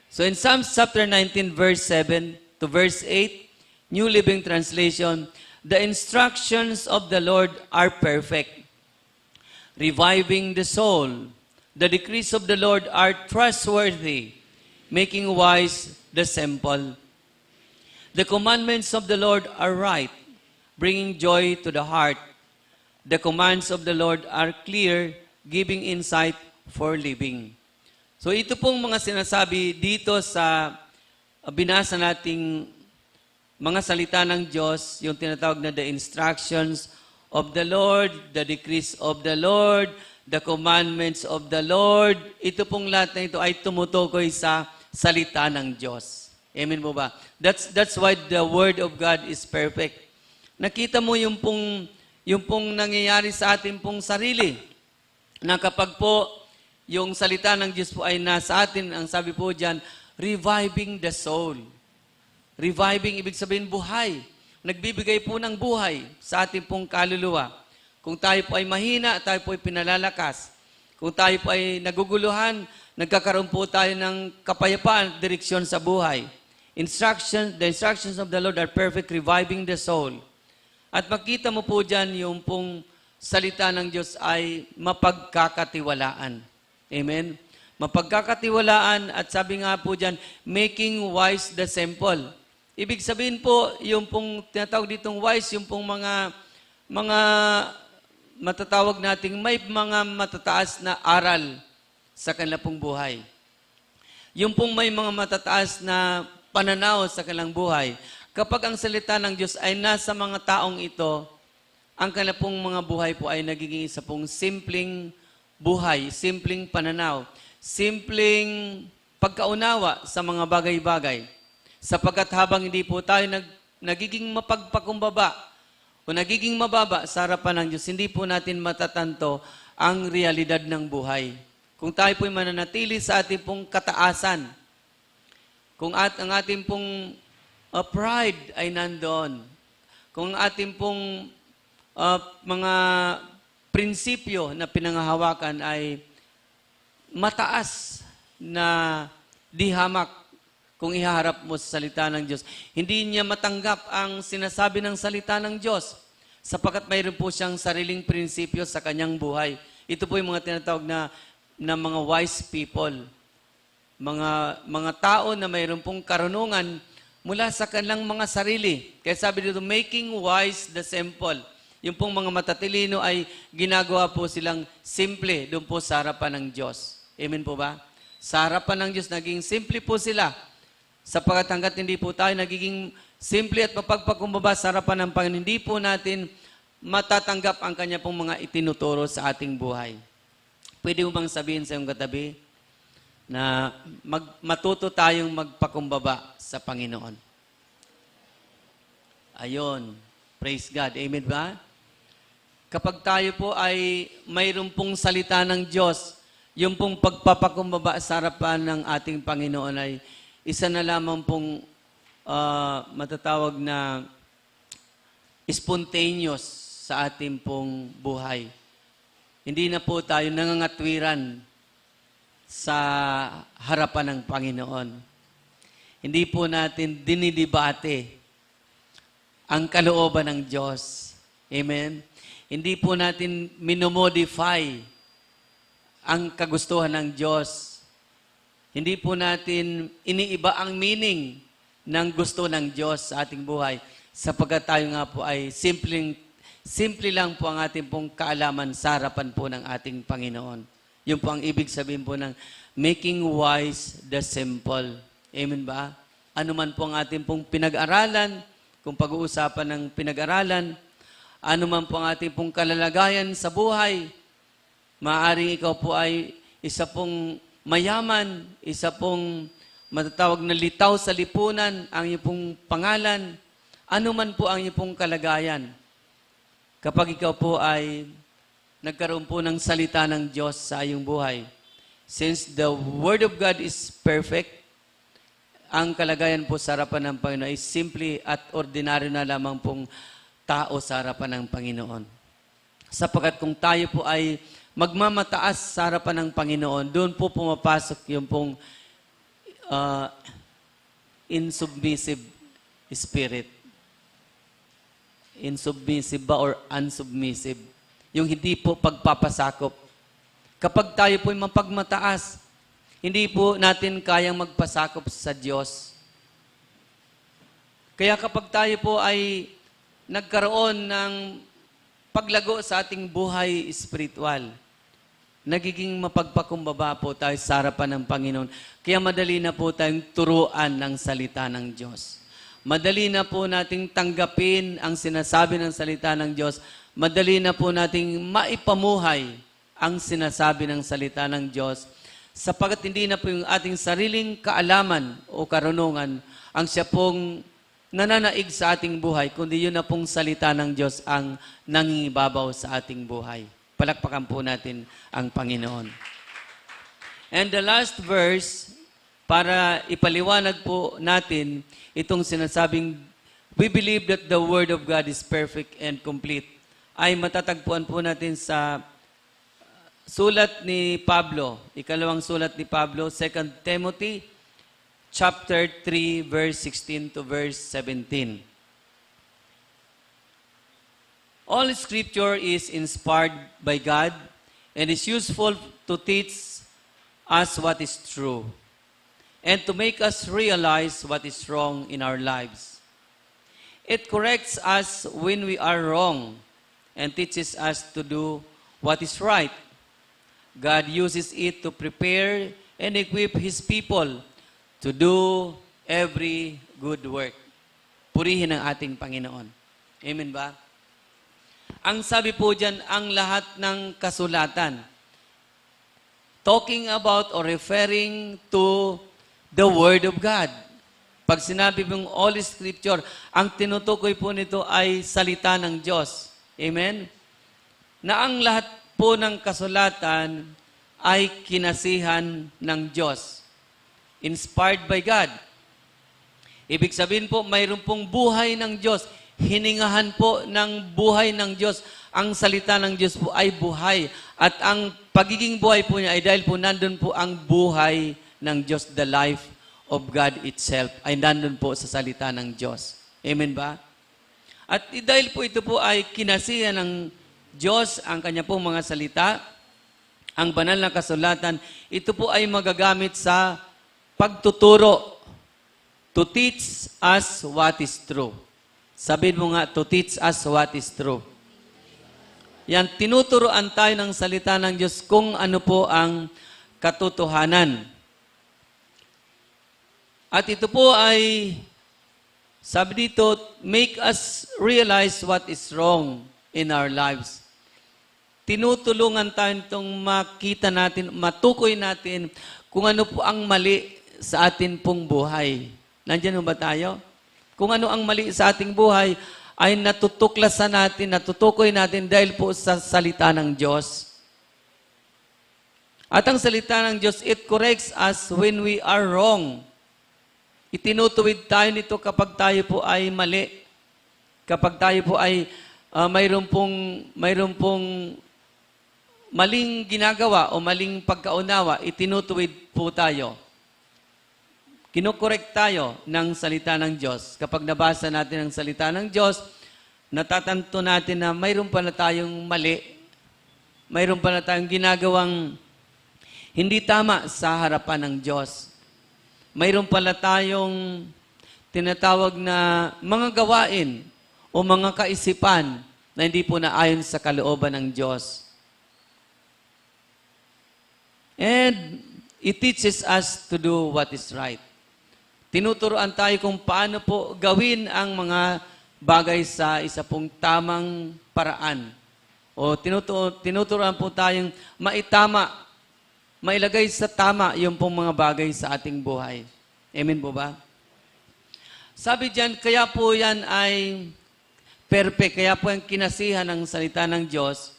So in Psalms chapter 19, verse 7 to verse 8, New Living Translation, the instructions of the Lord are perfect, reviving the soul. The decrees of the Lord are trustworthy, making wise the simple. The commandments of the Lord are right, bringing joy to the heart. The commands of the Lord are clear, giving insight for living. So ito pong mga sinasabi dito sa binasa nating mga salita ng Diyos, yung tinatawag na the instructions of the Lord, the decrees of the Lord, the commandments of the Lord. Ito pong lahat na ito ay tumutukoy sa salita ng Diyos. Amen po ba? That's why the Word of God is perfect. Nakita mo yung pong nangyayari sa ating pong sarili. Na kapag po yung salita ng Diyos po ay nasa atin, ang sabi po dyan, reviving the soul. Reviving, ibig sabihin buhay. Nagbibigay po ng buhay sa ating pong kaluluwa. Kung tayo po ay mahina, tayo po ay pinalalakas. Kung tayo po ay naguguluhan, nagkakaroon po tayo ng kapayapaan, direksyon sa buhay. The instructions of the Lord are perfect, reviving the soul. At makita mo po dyan yung pong salita ng Diyos ay mapagkakatiwalaan. Amen? Mapagkakatiwalaan at sabi nga po dyan, making wise the simple. Ibig sabihin po, yung pong tinatawag ditong wise, yung pong mga matatawag nating may mga matataas na aral sa kanilang pong buhay. Yung pong may mga matataas na pananaw sa kanilang buhay. Kapag ang salita ng Diyos ay nasa mga taong ito, ang kanilang pong mga buhay po ay nagiging isa pong simpleng buhay, simpleng pananaw, simpleng pagkaunawa sa mga bagay-bagay. Sapagkat habang hindi po tayo nagiging mapagpakumbaba o nagiging mababa sa harapan ng Diyos, hindi po natin matatanto ang realidad ng buhay. Kung tayo po'y mananatili sa ating pong kataasan, kung ang ating pong pride ay nandoon, kung ang ating pong mga prinsipyo na pinangahawakan ay mataas na di hamak kung ihaharap mo sa salita ng Diyos. Hindi niya matanggap ang sinasabi ng salita ng Diyos sapagkat mayroon po siyang sariling prinsipyo sa kanyang buhay. Ito po yung mga tinatawag na mga wise people. Mga tao na mayroon pong karunungan mula sa kanilang mga sarili. Kaya sabi dito, making wise the simple. Yung pong mga matatalino ay ginagawa po silang simple doon po sa harapan ng Diyos. Amen po ba? Sa harapan ng Diyos, naging simple po sila. Sapagkat hanggat hindi po tayo nagiging simple at mapagpakumbaba sa harapan ng Panginoon, hindi po natin matatanggap ang Kanya pong mga itinuturo sa ating buhay. Pwede mo bang sabihin sa iyong katabi na matuto tayong magpakumbaba sa Panginoon? Ayon. Praise God. Amen ba? Kapag tayo po ay mayroon pong salita ng Diyos, yung pong pagpapakumbaba sa harapan ng ating Panginoon ay isa na lamang pong matatawag na spontaneous sa ating pong buhay. Hindi na po tayo nangangatwiran sa harapan ng Panginoon. Hindi po natin dinidebate ang kalooban ng Diyos. Amen? Hindi po natin minomodify ang kagustuhan ng Diyos. Hindi po natin iniiba ang meaning ng gusto ng Diyos sa ating buhay. Sapagkat tayo nga po ay simple lang po ang ating pong kaalaman sa harapan po ng ating Panginoon. Yun po ang ibig sabihin po ng making wise the simple. Amen ba? Ano man po ang ating pong pinag-aralan, kung pag-uusapan ng pinag-aralan, ano man po ang ating pong kalalagayan sa buhay, maaaring ikaw po ay isa pong mayaman, isa pong matatawag na litaw sa lipunan, ang iyong pong pangalan, ano man po ang iyong pong kalagayan. Kapag ikaw po ay nagkaroon po ng salita ng Diyos sa iyong buhay, since the Word of God is perfect, ang kalagayan po sa harapan ng Panginoon ay simple at ordinaryo na lamang pong tao sa harapan ng Panginoon. Sapagkat kung tayo po ay magmamataas sa harapan ng Panginoon, doon po pumapasok yung pong insubmissive spirit. Insubmissive ba or unsubmissive? Yung hindi po pagpapasakop. Kapag tayo po ay mapagmataas, hindi po natin kayang magpasakop sa Diyos. Kaya kapag tayo po ay nagkaroon ng paglago sa ating buhay spiritual, nagiging mapagpakumbaba po tayo sa harapan ng Panginoon. Kaya madali na po tayong turuan ng salita ng Diyos. Madali na po nating tanggapin ang sinasabi ng salita ng Diyos. Madali na po nating maipamuhay ang sinasabi ng salita ng Diyos. Sapagkat hindi na po yung ating sariling kaalaman o karunungan ang siya pong nananaig sa ating buhay, kundi yun na pong salita ng Diyos ang nangingibabaw sa ating buhay. Palakpakan po natin ang Panginoon. And the last verse, para ipaliwanag po natin itong sinasabing, we believe that the Word of God is perfect and complete, ay matatagpuan po natin sa sulat ni Pablo, ikalawang sulat ni Pablo, 2 Timothy, chapter 3, verse 16 to verse 17. All Scripture is inspired by God and is useful to teach us what is true and to make us realize what is wrong in our lives. It corrects us when we are wrong and teaches us to do what is right. God uses it to prepare and equip His people to do every good work. Purihin ang ating Panginoon. Amen ba? Ang sabi po dyan, ang lahat ng kasulatan, talking about or referring to the Word of God. Pag sinabi mong all Scripture, ang tinutukoy po nito ay salita ng Diyos. Amen? Na ang lahat po ng kasulatan ay kinasihan ng Diyos. Inspired by God. Ibig sabihin po, mayroon pong buhay ng Diyos. Hiningahan po ng buhay ng Diyos. Ang salita ng Diyos po ay buhay. At ang pagiging buhay po niya ay dahil po nandun po ang buhay ng Diyos, the life of God itself, ay nandun po sa salita ng Diyos. Amen ba? At dahil po ito po ay kinasihan ng Diyos, ang kanya pong mga salita, ang banal na kasulatan, ito po ay magagamit sa pagtuturo. To teach us what is true. Sabihin mo nga, to teach us what is true. Yan, tinuturoan tayo ng salita ng Diyos kung ano po ang katotohanan. At ito po ay, sabi dito, make us realize what is wrong in our lives. Tinutulungan tayo itong makita natin, matukoy natin kung ano po ang mali sa atin pong buhay. Nandiyan ba tayo? Kung ano ang mali sa ating buhay, ay natutuklasan natin, natutukoy natin dahil po sa salita ng Diyos. At ang salita ng Diyos, it corrects us when we are wrong. Itinutuwid tayo nito kapag tayo po ay mali. Kapag tayo po ay mayroon pong maling ginagawa o maling pagkaunawa, itinutuwid po tayo. Kinokorek tayo ng salita ng Diyos. Kapag nabasa natin ang salita ng Diyos, natatanto natin na mayroon pala tayong mali. Mayroon pala tayong ginagawang hindi tama sa harapan ng Diyos. Mayroon pala tayong tinatawag na mga gawain o mga kaisipan na hindi po naayon sa kalooban ng Diyos. And it teaches us to do what is right. Tinuturoan tayo kung paano po gawin ang mga bagay sa isa pong tamang paraan. O tinuturoan po tayong mailagay sa tama yung pong mga bagay sa ating buhay. Amen po ba? Sabi diyan, kaya po yan ay perfect, kaya po yung kinasihan ng salita ng Diyos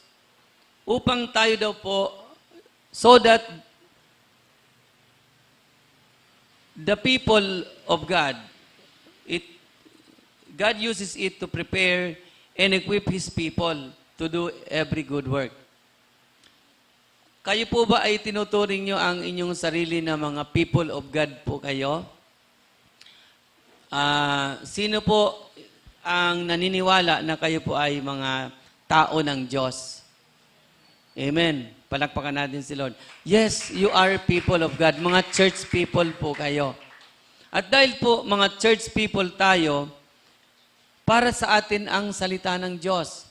upang tayo daw po, so that the people of God, God uses it to prepare and equip His people to do every good work. Kayo po ba ay tinuturing nyo ang inyong sarili na mga people of God po kayo? Sino po ang naniniwala na kayo po ay mga tao ng Diyos? Amen. Palakpakan natin si Lord. Yes, you are people of God. Mga church people po kayo. At dahil po mga church people tayo, para sa atin ang salita ng Diyos.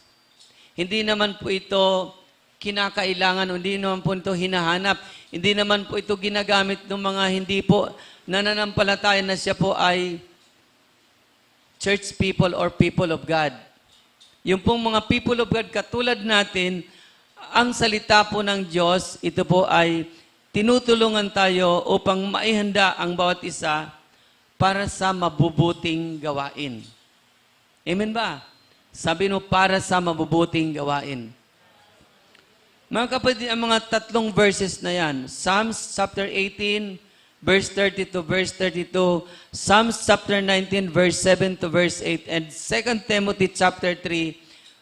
Hindi naman po ito kinakailangan, hindi naman po ito hinahanap. Hindi naman po ito ginagamit ng mga hindi po nananampalataya na siya po ay church people or people of God. Yung pong mga people of God katulad natin, ang salita po ng Diyos, ito po ay tinutulungan tayo upang maihanda ang bawat isa para sa mabubuting gawain. Amen ba? Sabi no, para sa mabubuting gawain. Mga kapatid, ang mga tatlong verses na yan, Psalms chapter 18, verse 30 to verse 32, Psalms chapter 19, verse 7 to verse 8, and 2 Timothy chapter 3,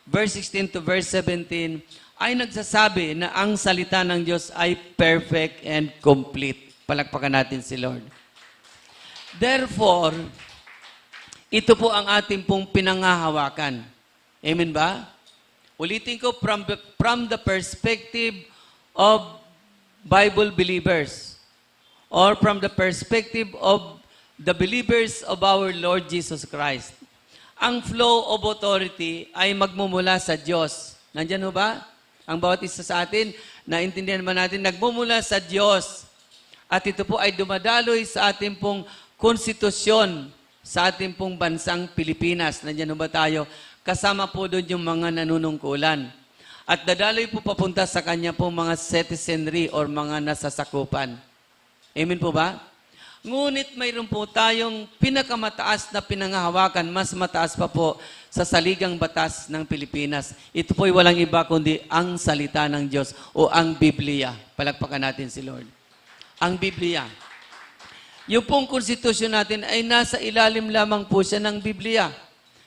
verse 16 to verse 17, ay nagsasabi na ang salita ng Diyos ay perfect and complete. Palakpakan natin si Lord. Therefore, ito po ang ating pong pinangahawakan. Amen ba? Ulitin ko, from the perspective of Bible believers or from the perspective of the believers of our Lord Jesus Christ. Ang flow of authority ay magmumula sa Diyos. Nandyan ho ba? Ang bawat isa sa atin, naintindihan ba natin, nagmumula sa Diyos. At ito po ay dumadaloy sa ating pong konstitusyon, sa ating pong bansang Pilipinas. Nandiyan ba tayo? Kasama po doon yung mga nanunungkulan. At dadaloy po papunta sa kanya po mga citizenry or mga nasasakupan. Amen po ba? Ngunit mayroon po tayong pinakamataas na pinangahawakan, mas mataas pa po sa saligang batas ng Pilipinas. Ito po'y walang iba kundi ang salita ng Diyos o ang Biblia. Palakpakan natin si Lord. Ang Biblia. Yung pong konstitusyon natin ay nasa ilalim lamang po siya ng Biblia.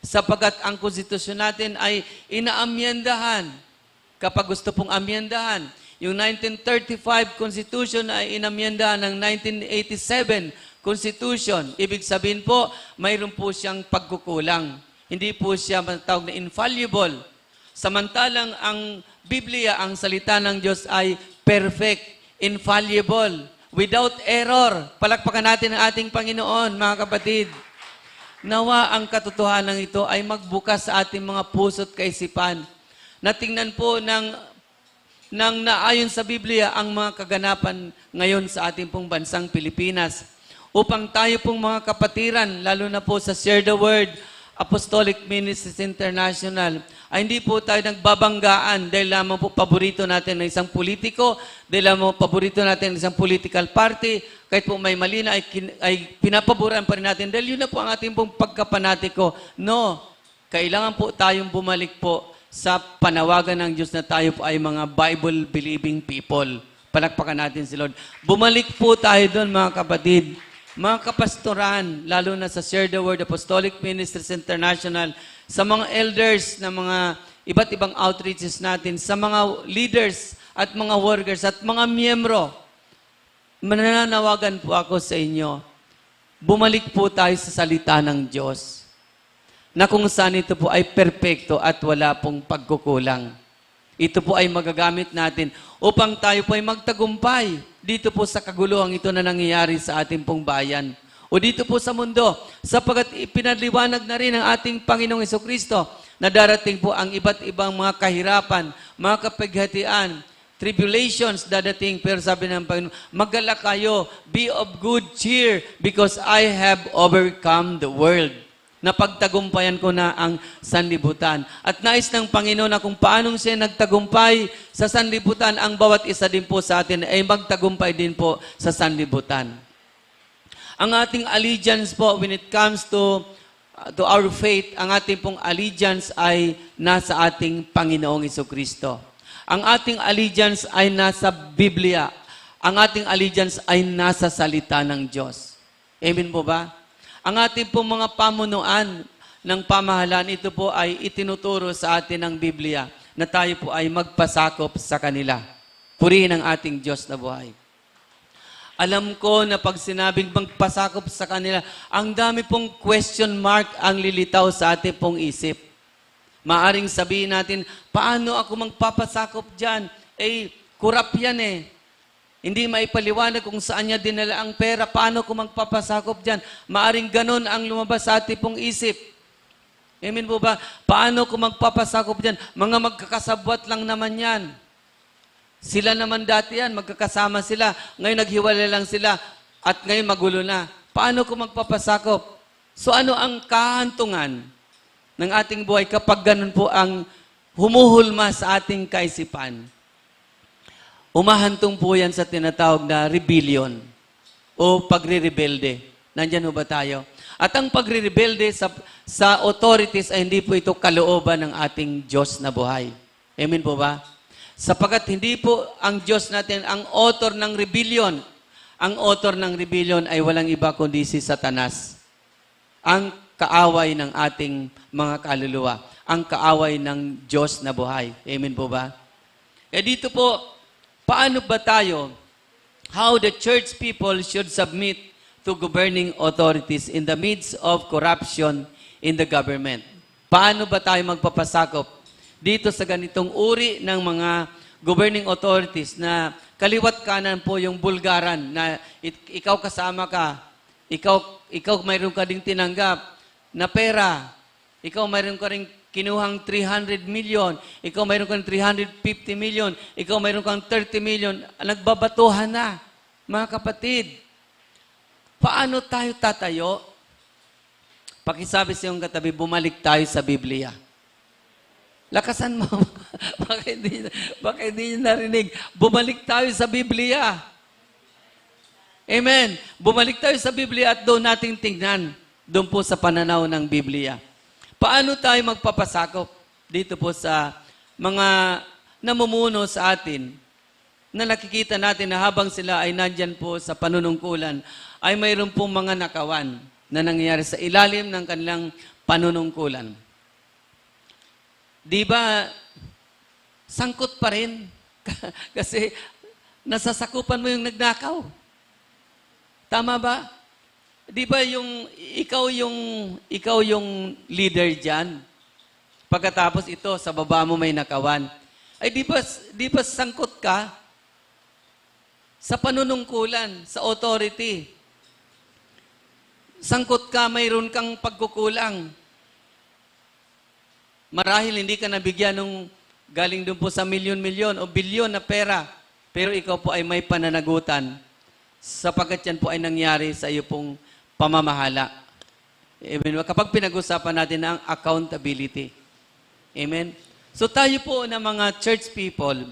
Sapagkat ang konstitusyon natin ay inaamyendahan. Kapag gusto pong amyendahan, yung 1935 Constitution ay inamyendahan ng 1987 Constitution. Ibig sabihin po, mayroon po siyang pagkukulang. Hindi po siya matawag na infallible. Samantalang ang Biblia, ang salita ng Diyos ay perfect, infallible, without error. Palakpakan natin ang ating Panginoon, mga kapatid. Nawa ang katotohanan ito ay magbukas sa ating mga puso't kaisipan. Natingnan po ng naayon sa Biblia ang mga kaganapan ngayon sa ating pong bansang Pilipinas. Upang tayo pong mga kapatiran, lalo na po sa Share the Word, Apostolic Ministries International, ay hindi po tayo nagbabanggaan dahil lamang po paborito natin ng isang politiko, dahil lamang paborito natin ng isang political party, kahit po may mali na ay pinapaboran pa rin natin dahil yun na po ang ating pong pagkapanatiko. No, kailangan po tayong bumalik po sa panawagan ng Diyos na tayo po ay mga Bible-believing people. Palakpakan natin si Lord. Bumalik po tayo doon, mga kapatid. Mga kapastoran, lalo na sa Share the Word Apostolic Ministries International, sa mga elders na mga iba't ibang outreaches natin, sa mga leaders at mga workers at mga miyembro, mananawagan po ako sa inyo, bumalik po tayo sa salita ng Diyos, na kung saan ito po ay perpekto at wala pong pagkukulang. Ito po ay magagamit natin upang tayo po ay magtagumpay dito po sa kaguluhang ito na nangyayari sa ating pong bayan o dito po sa mundo, sapagkat ipinaliwanag na rin ng ating Panginoong Jesucristo na darating po ang iba't ibang mga kahirapan, mga kapighatian, tribulations dadating, pero sabi ng Panginoon, mag-alala kayo, be of good cheer because I have overcome the world. Napagtagumpayan ko na ang sanlibutan. At nais ng Panginoon na kung paanong siya nagtagumpay sa sanlibutan, ang bawat isa din po sa atin ay magtagumpay din po sa sanlibutan. Ang ating allegiance po when it comes to our faith, ang ating pong allegiance ay nasa ating Panginoong Jesucristo. Ang ating allegiance ay nasa Biblia. Ang ating allegiance ay nasa salita ng Diyos. Amen po ba? Ang ating pong mga pamunuan ng pamahalaan, ito po ay itinuturo sa atin ng Biblia na tayo po ay magpasakop sa kanila. Purihin ang ating Diyos na buhay. Alam ko na pag sinabing magpasakop sa kanila, ang dami pong question mark ang lilitaw sa ating pong isip. Maaring sabihin natin, paano ako magpapasakop dyan? Kurap yan eh. Hindi maipaliwanag kung saan niya dinala ang pera. Paano ko magpapasakop dyan? Maaring ganun ang lumabas sa ating pong isip. Amen po ba? Paano ko magpapasakop dyan? Mga magkakasabwat lang naman yan. Sila naman dati yan, magkakasama sila. Ngayon naghiwalay lang sila at ngayon magulo na. Paano ko magpapasakop? So ano ang kahantungan ng ating buhay kapag ganun po ang humuhulma sa ating kaisipan? Umahantong po yan sa tinatawag na rebellion o pagre-rebelde. Nandyan ho ba tayo? At ang pagre-rebelde sa authorities ay hindi po ito kalooban ng ating Diyos na buhay. Amen po ba? Sapagat hindi po ang Diyos natin ang author ng rebellion. Ang author ng rebellion ay walang iba kundi si Satanas. Ang kaaway ng ating mga kaluluwa. Ang kaaway ng Diyos na buhay. Amen po ba? Dito po, paano ba tayo, how the church people should submit to governing authorities in the midst of corruption in the government? Paano ba tayo magpapasakop dito sa ganitong uri ng mga governing authorities na kaliwat kanan po yung bulgaran na ikaw kasama ka, ikaw mayroon ka ding tinanggap na pera, ikaw mayroon ka ring kinuhang 300 million, ikaw mayroon kang 350 million, ikaw mayroon kang 30 million, nagbabatuhan na. Mga kapatid, paano tayo tatayo? Pakisabi sa iyong katabi, bumalik tayo sa Biblia. Lakasan mo. Baka hindi niyo narinig. Bumalik tayo sa Biblia. Amen. Bumalik tayo sa Biblia at doon nating tingnan. Doon po sa pananaw ng Biblia. Paano tayo magpapasakop dito po sa mga namumuno sa atin na nakikita natin na habang sila ay nandyan po sa panunungkulan, ay mayroon pong mga nakawan na nangyayari sa ilalim ng kanilang panunungkulan. Di ba, sangkot pa rin? Kasi nasasakupan mo yung nagnakaw. Tama ba? Di ba ikaw yung leader diyan? Pagkatapos ito, sa baba mo may nakawan. Ay di ba sangkot ka? sa panunungkulan, sa authority. Sangkot ka, mayroon kang pagkukulang. Marahil hindi ka nabigyan nung galing doon po sa milyon-milyon o bilyon na pera, pero ikaw po ay may pananagutan sapagkat yan po ay nangyari sa iyo pong pamamahala. Amen. Kapag pinag-usapan natin ang accountability. Amen. So tayo po na mga church people,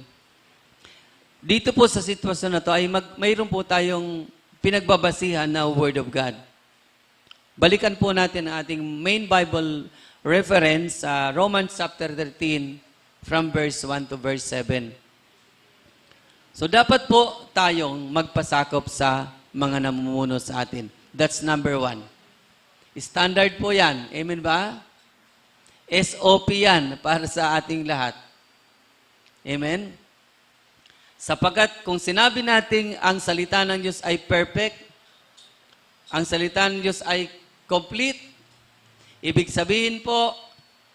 dito po sa sitwasyon na to ay mayroon po tayong pinagbabasihan na Word of God. Balikan po natin ang ating main Bible reference sa Romans chapter 13 from verse 1 to verse 7. So dapat po tayong magpasakop sa mga namumuno sa atin. That's number 1. Standard po yan. Amen ba? SOP yan para sa ating lahat. Amen? Sapagat kung sinabi natin ang salita ng Diyos ay perfect, ang salita ng Diyos ay complete, ibig sabihin po,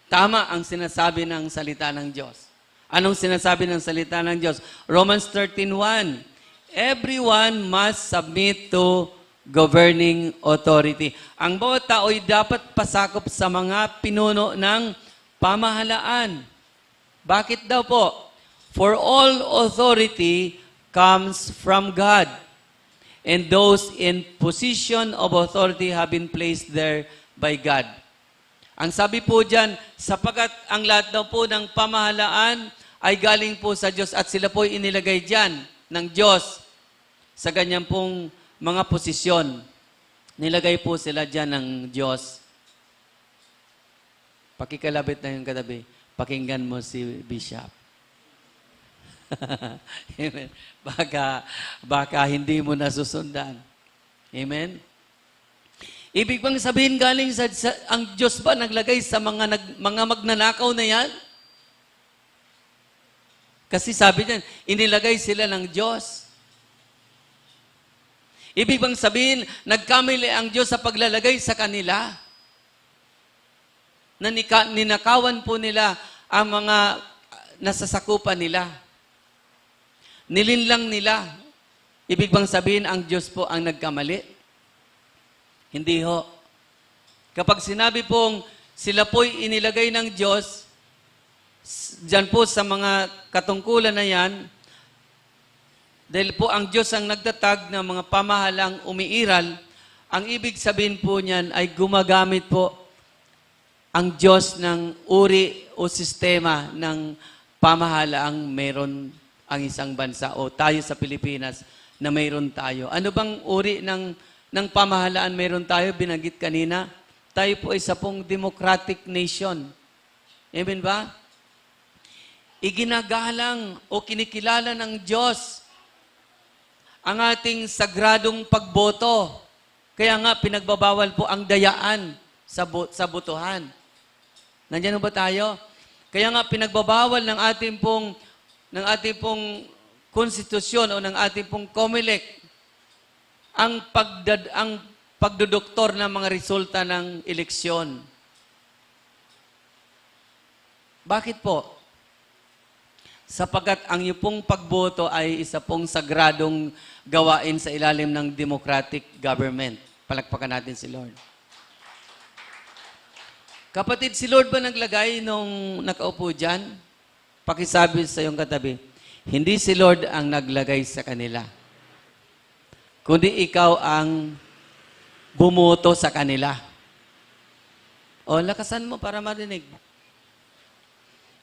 tama ang sinasabi ng salita ng Diyos. Anong sinasabi ng salita ng Diyos? Romans 13:1. Everyone must submit to governing authority. Ang bawat tao ay dapat pasakop sa mga pinuno ng pamahalaan. Bakit daw po? For all authority comes from God, and those in position of authority have been placed there by God. Ang sabi po dyan, sapagat ang lahat daw po ng pamahalaan ay galing po sa Diyos at sila po inilagay dyan ng Diyos sa ganyan pong mga posisyon. Nilagay po sila dyan ng Diyos. Pakikalabit na yung katabi. Pakinggan mo si Bishop. Amen. Baka hindi mo nasusundan. Amen. Ibig bang sabihin galing ang Diyos ba naglagay sa mga magnanakaw na yan? Kasi sabi niyan, inilagay sila ng Diyos. Ibig bang sabihin, nagkamali ang Diyos sa paglalagay sa kanila? Ninakawan po nila ang mga nasasakupan nila. Nilinlang nila. Ibig bang sabihin, ang Diyos po ang nagkamali? Hindi ho. Kapag sinabi pong sila po'y inilagay ng Diyos, diyan po sa mga katungkulan na yan, dahil po ang Diyos ang nagtatag ng mga pamahalang umiiral, ang ibig sabihin po niyan ay gumagamit po ang Diyos ng uri o sistema ng pamahalaang meron ang isang bansa o tayo sa Pilipinas na mayroon tayo. Ano bang uri ng pamahalaan meron tayo? Binanggit kanina, tayo po ay isa pong democratic nation. Amen ba? Iginagalang o kinikilala ng Diyos ang ating sagradong pagboto. Kaya nga pinagbabawal po ang dayaan sa botohan. Nandiyan ba tayo? Kaya nga pinagbabawal ng ating pong konstitusyon o ng ating pong COMELEC ang pagdodoktor ng mga resulta ng eleksyon. Bakit po? Sapagat ang iyong pong pagboto ay isa pong sagradong gawain sa ilalim ng democratic government. Palakpakan natin si Lord. Kapatid, si Lord ba naglagay nung nakaupo dyan? Pakisabi sa iyong katabi, hindi si Lord ang naglagay sa kanila, kundi ikaw ang bumoto sa kanila. O, lakasan mo para marinig.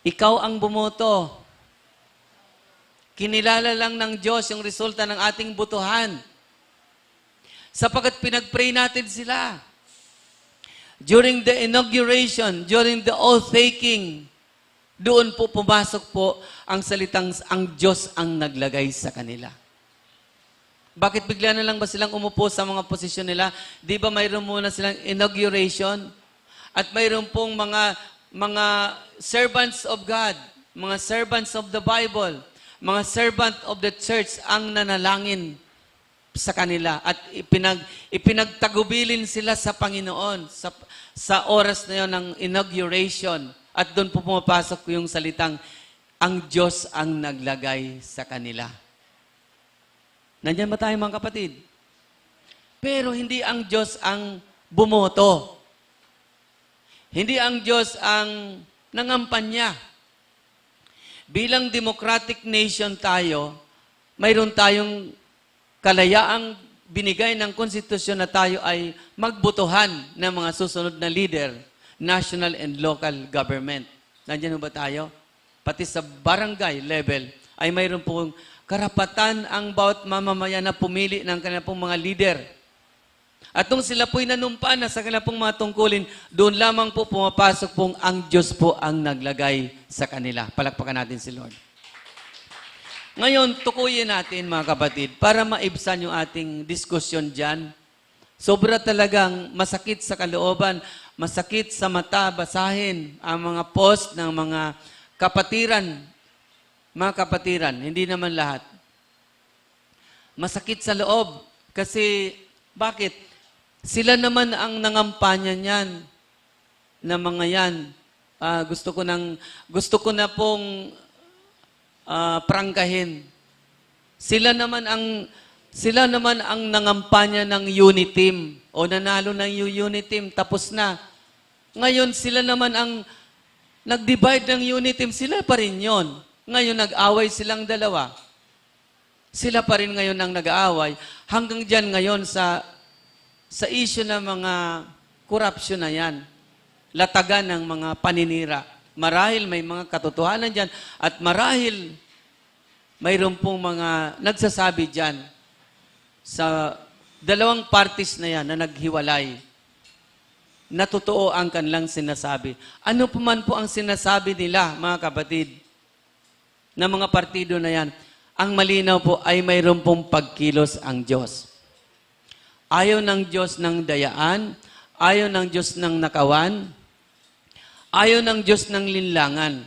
Ikaw ang bumoto. Kinilala lang ng Diyos yung resulta ng ating botohan. Sapagat pinag-pray natin sila. During the inauguration, during the oath-taking, doon po pumasok po ang salitang ang Diyos ang naglagay sa kanila. Bakit bigla na lang ba silang umupo sa mga posisyon nila? Di ba mayroon muna silang inauguration? At mayroon pong mga servants of God, mga servants of the Bible, mga servant of the church ang nanalangin sa kanila at ipinagtagubilin sila sa Panginoon sa oras na yon ng inauguration. At doon po pumapasok yung salitang, ang Diyos ang naglagay sa kanila. Nandiyan ba tayo mga kapatid? Pero hindi ang Diyos ang bumoto. Hindi ang Diyos ang nangampanya. Bilang democratic nation tayo, mayroon tayong kalayaang binigay ng konstitusyon na tayo ay magbotohan ng mga susunod na leader, national and local government. Nandiyan ba tayo? Pati sa barangay level ay mayroon pong karapatan ang bawat mamamayan na pumili ng kanilang pong mga leader. At nung sila po'y nanumpa na sa kanilang pong mga tungkulin, doon lamang po pumapasok pong ang Diyos po ang naglagay sa kanila. Palakpakan natin si Lord. Ngayon, tukuyin natin mga kapatid para maibsan yung ating diskusyon dyan. Sobra talagang masakit sa kalooban, masakit sa mata, basahin ang mga post ng mga kapatiran. Mga kapatiran, hindi naman lahat. Masakit sa loob kasi bakit? Sila naman ang nangampanya niyan na mga yan. Gusto ko na pong prangkahin. Sila naman ang nangampanya ng unit team o nanalo ng unit team, tapos na. Ngayon, sila naman ang nag-divide ng unit team, sila pa rin yon. Ngayon, nag-away silang dalawa. Sila pa rin ngayon ang nag-aaway. Hanggang dyan ngayon sa issue ng mga corruption na yan, latagan ng mga paninira. Marahil may mga katotohanan dyan at marahil mayroon pong mga nagsasabi dyan sa dalawang parties na yan na naghiwalay na totoo ang kanilang sinasabi. Ano pa man po ang sinasabi nila, mga kapatid, na mga partido na yan, ang malinaw po ay mayroon pong pagkilos ang Diyos. Ayaw ng Diyos ng dayaan, ayaw ng Diyos ng nakawan, ayaw ng Diyos ng linlangan.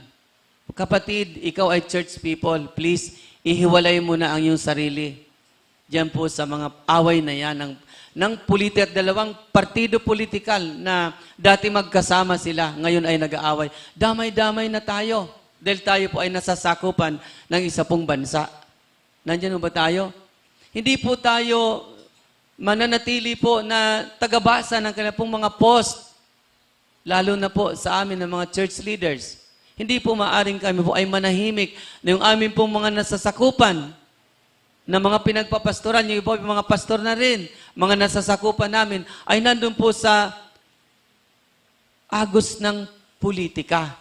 Kapatid, ikaw ay church people, please, ihiwalay mo na ang iyong sarili. Diyan po sa mga away na yan ng dalawang partido politikal na dati magkasama sila, ngayon ay nag-aaway. Damay-damay na tayo dahil tayo po ay nasasakupan ng isa pong bansa. Nandiyan ba tayo? Hindi po tayo mananatili po na tagabasa ng kanilang pong mga post, lalo na po sa amin ng mga church leaders. Hindi po maaring kami po ay manahimik na yung amin pong mga nasasakupan na mga pinagpapastoran, yung iba mga pastor na rin, mga nasasakupan namin, ay nandun po sa agos ng politika.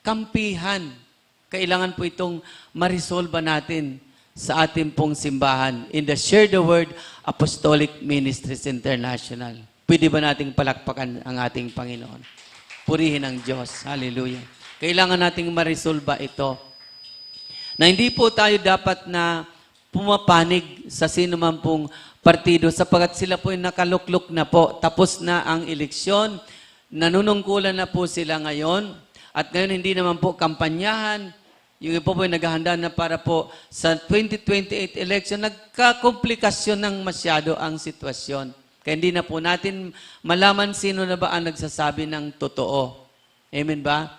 Kampihan. Kailangan po itong marisolba natin sa ating pong simbahan in the Share the Word Apostolic Ministries International. Pwede ba nating palakpakan ang ating Panginoon? Purihin ang Diyos. Hallelujah. Kailangan nating marisolba ito. Na hindi po tayo dapat na pumapanig sa sino man pong partido sapagkat sila po ay nakaluklok na po. Tapos na ang eleksyon. Nanunungkulan na po sila ngayon. At ngayon hindi naman po kampanyahan. Yung iba po ay naghahanda na para po sa 2028 election, nagkakomplikasyon ng masyado ang sitwasyon. Kaya hindi na po natin malaman sino na ba ang nagsasabi ng totoo. Amen ba?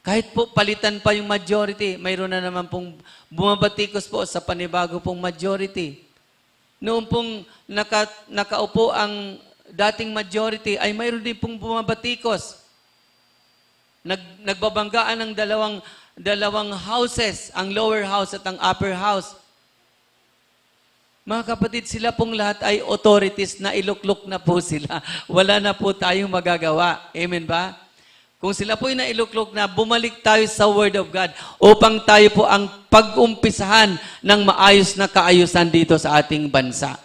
Kahit po palitan pa yung majority, mayroon na naman pong bumabatikos po sa panibago pong majority. Noong pong nakaupo ang dating majority, ay mayroon din pong bumabatikos. Nagbabanggaan ng dalawang houses, ang lower house at ang upper house. Mga kapatid, sila pong lahat ay authorities na iluklok na po sila. Wala na po tayong magagawa. Amen ba? Kung sila po ay nailuklok na, bumalik tayo sa Word of God upang tayo po ang pag-umpisahan ng maayos na kaayusan dito sa ating bansa.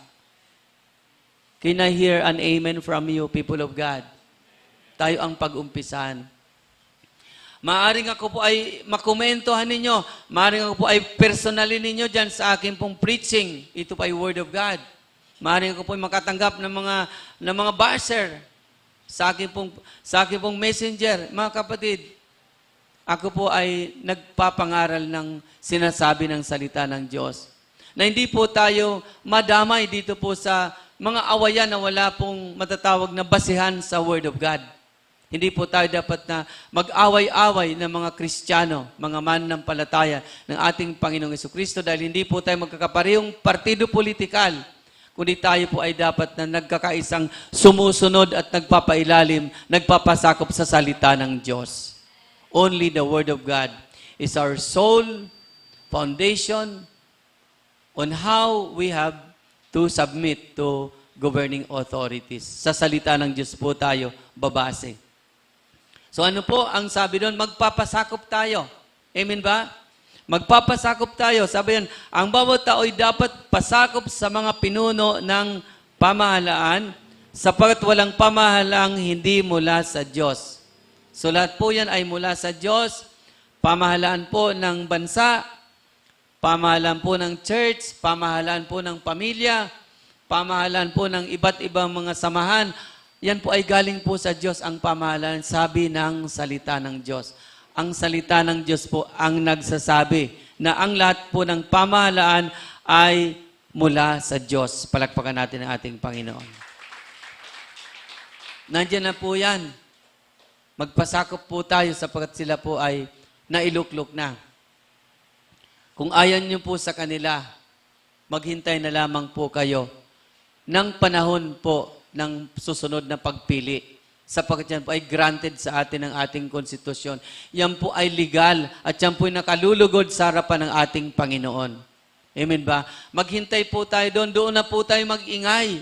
Can I hear an amen from you, people of God? Tayo ang pag-umpisahan. Maaring ako po ay makomentohan ninyo. Maaring ako po ay personalin ninyo dyan sa aking pong preaching. Ito pa ay Word of God. Maaring ako po ay makatanggap ng mga basher sa aking pong messenger. Mga kapatid, ako po ay nagpapangaral ng sinasabi ng salita ng Diyos. Na hindi po tayo madamay dito po sa mga awayan na wala pong matatawag na basihan sa Word of God. Hindi po tayo dapat na mag-away-away ng mga Kristiyano, mga mananampalataya ng ating Panginoong Jesucristo dahil hindi po tayo magkakaparehong partido politikal, kundi tayo po ay dapat na nagkakaisang sumusunod at nagpapailalim, nagpapasakop sa salita ng Diyos. Only the Word of God is our sole foundation on how we have to submit to governing authorities. Sa salita ng Diyos po tayo babase. So ano po ang sabi doon? Magpapasakop tayo. Amen ba? Magpapasakop tayo. Sabi yan, ang bawat tao ay dapat pasakop sa mga pinuno ng pamahalaan sapagkat walang pamahalaang hindi mula sa Diyos. So lahat po yan ay mula sa Diyos, pamahalaan po ng bansa, pamahalaan po ng church, pamahalaan po ng pamilya, pamahalaan po ng iba't ibang mga samahan. Yan po ay galing po sa Diyos ang pamahalaan, sabi ng salita ng Diyos. Ang salita ng Diyos po ang nagsasabi na ang lahat po ng pamahalaan ay mula sa Diyos. Palakpakan natin ang ating Panginoon. Nandiyan na po yan. Magpasakop po tayo sapagkat sila po ay nailuklok na. Kung ayaw niyo po sa kanila, maghintay na lamang po kayo ng panahon po ng susunod na pagpili. Sapagkat yan po ay granted sa atin ng ating konstitusyon. Yan po ay legal at yan po ay nakalulugod sa harapan ng ating Panginoon. Amen ba? Maghintay po tayo doon. Doon na po tayo mag-ingay.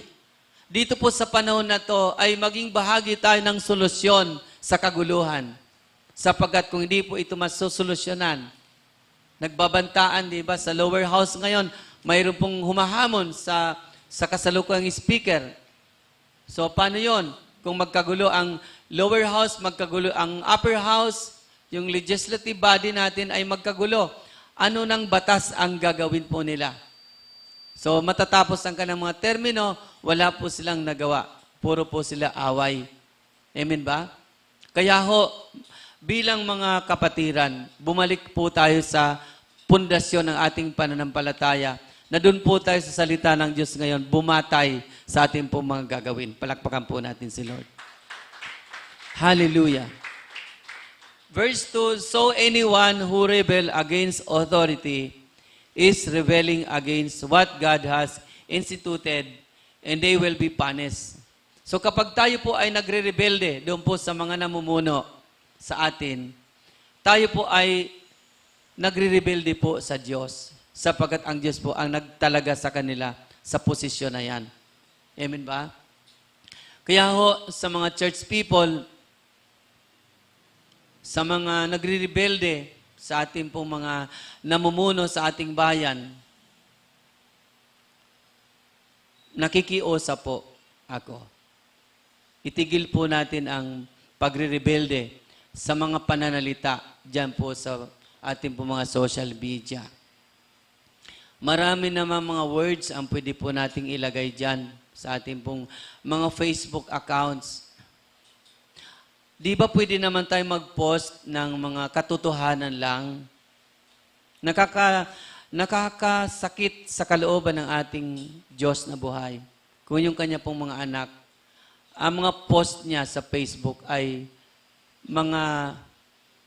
Dito po sa panahon na to ay maging bahagi tayo ng solusyon sa kaguluhan. Sapagkat kung hindi po ito masusolusyonan, nagbabantaan, di ba, sa lower house ngayon, mayroon pong humahamon sa kasalukuyang speaker. So, paano yon? Kung magkagulo ang lower house, magkagulo ang upper house, yung legislative body natin ay magkagulo. Ano ng batas ang gagawin po nila? So, matatapos ang kanang mga termino, wala po silang nagawa. Puro po sila away. Amen ba? Kaya ho, bilang mga kapatiran, bumalik po tayo sa pundasyon ng ating pananampalataya na doon po tayo sa salita ng Diyos ngayon, bumatay sa ating pong mga gagawin. Palakpakan po natin si Lord. Hallelujah. Verse 2, so anyone who rebel against authority is rebelling against what God has instituted and they will be punished. So kapag tayo po ay nagre-rebelde doon po sa mga namumuno sa atin, tayo po ay nagre-rebelde po sa Diyos sapagkat ang Diyos po ang nagtalaga sa kanila sa posisyon na yan. Amen ba? Kaya ho, sa mga church people, sa mga nagre-rebelde, sa ating pong mga namumuno sa ating bayan, nakikiusa po ako. Itigil po natin ang pagre-rebelde sa mga pananalita dyan po sa ating pong mga social media. Marami naman mga words ang pwede po nating ilagay dyan sa ating pong mga Facebook accounts. Di ba pwede naman tayo mag-post ng mga katotohanan lang? Nakakasakit sa kalooban ng ating Diyos na buhay. Kung yung kanya pong mga anak, ang mga post niya sa Facebook ay mga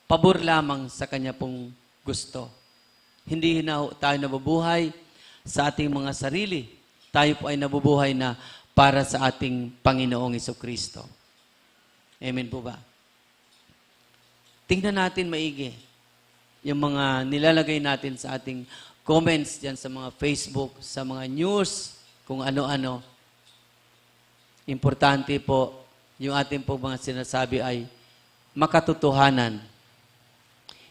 pabor lamang sa kanya pong gusto. Hindi na tayo nabubuhay sa ating mga sarili. Tayo po ay nabubuhay na para sa ating Panginoong Jesucristo. Amen po ba? Tingnan natin maigi yung mga nilalagay natin sa ating comments dyan sa mga Facebook, sa mga news, kung ano-ano. Importante po, yung ating po mga sinasabi ay makatotohanan.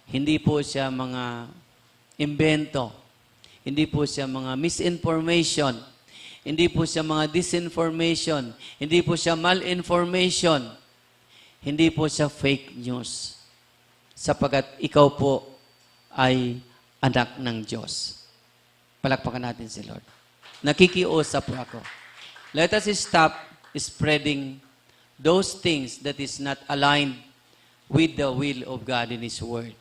Hindi po siya mga imbento. Hindi po siya mga misinformation. Hindi po siya mga disinformation. Hindi po siya malinformation. Hindi po siya fake news. Sapagkat ikaw po ay anak ng Diyos. Palakpakan natin si Lord. Nakikiusap po ako. Let us stop spreading those things that is not aligned with the will of God in His Word.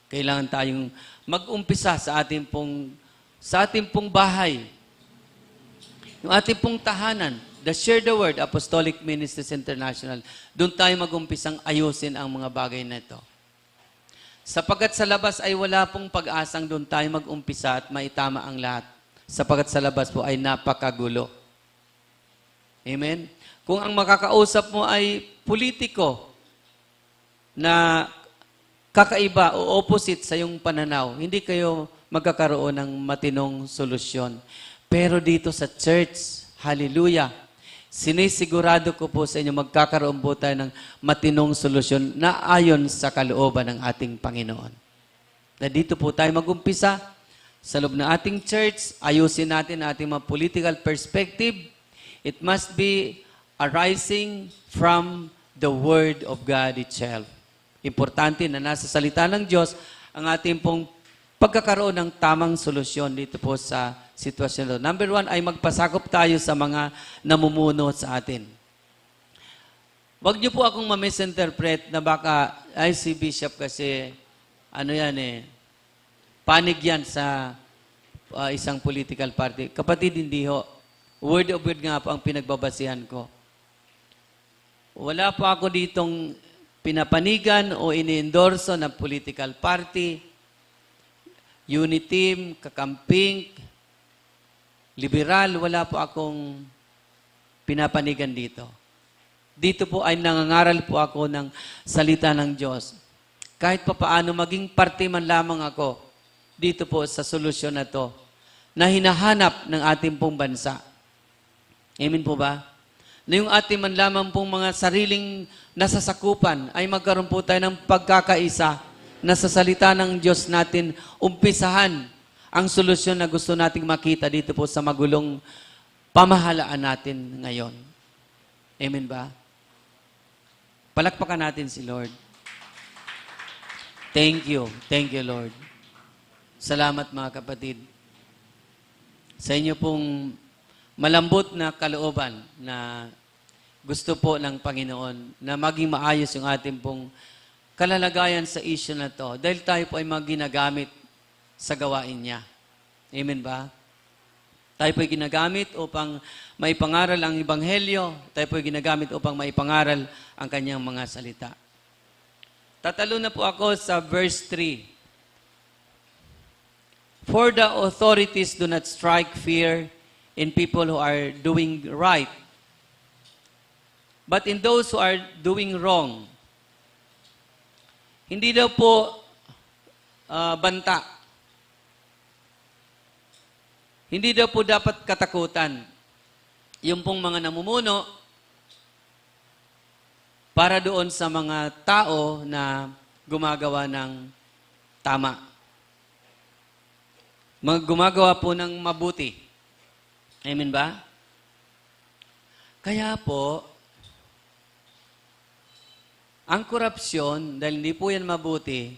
Kailangan tayong mag-umpisa sa ating pong bahay. Yung ating pong tahanan. the Share the Word Apostolic Ministries International, doon tayo mag-umpisang ayusin ang mga bagay na ito. Sapagkat sa labas ay wala pong pag-asang doon tayo mag-umpisa at maitama ang lahat. Sapagkat sa labas po ay napakagulo. Amen? Kung ang makakausap mo ay politiko na kakaiba o opposite sa iyong pananaw, hindi kayo magkakaroon ng matinong solusyon. Pero dito sa church, hallelujah, sinisigurado ko po sa inyo, magkakaroon po tayo ng matinong solusyon na ayon sa kalooban ng ating Panginoon. Na dito po tayo mag-umpisa sa loob ng ating church, ayusin natin ang ating mga political perspective. It must be arising from the Word of God itself. Importante na nasa salita ng Diyos ang ating pong pagkakaroon ng tamang solusyon dito po sa sitwasyon ito. Number 1 ay magpasakop tayo sa mga namumuno sa atin. Huwag niyo po akong ma-misinterpret na baka, ay si Bishop kasi, panig yan sa isang political party. Kapatid, hindi ho. Word of word nga po ang pinagbabasihan ko. Wala po ako ditong pinapanigan o ini-endorso ng political party, Uniteam, Kakamping, Liberal, wala po akong pinapanigan dito. Dito po ay nangangaral po ako ng salita ng Diyos. Kahit pa paano maging parte man lamang ako dito po sa solusyon na to na hinahanap ng ating pong bansa. Amen po ba? Na yung ating man lamang pong mga sariling nasasakupan ay magkaroon po tayo ng pagkakaisa na sa salita ng Diyos natin umpisahan ang solusyon na gusto nating makita dito po sa magulong pamahalaan natin ngayon. Amen ba? Palakpakan natin si Lord. Thank you. Thank you, Lord. Salamat mga kapatid. Sa inyo pong malambot na kalooban na gusto po ng Panginoon na maging maayos yung ating pong kalalagayan sa issue na to dahil tayo po ay maginagamit sa gawain niya. Amen ba? Tayo po ay ginagamit upang maipangaral ang Ebanghelyo. Tayo po ay ginagamit upang maipangaral ang kanyang mga salita. Tatalo na po ako sa verse 3. For the authorities do not strike fear in people who are doing right, but in those who are doing wrong. Hindi daw po banta. Hindi daw po dapat katakutan. Yung pong mga namumuno para doon sa mga tao na gumagawa ng tama. Gumagawa po ng mabuti. Amen ba? Kaya po, ang korupsyon, dahil hindi po yan mabuti,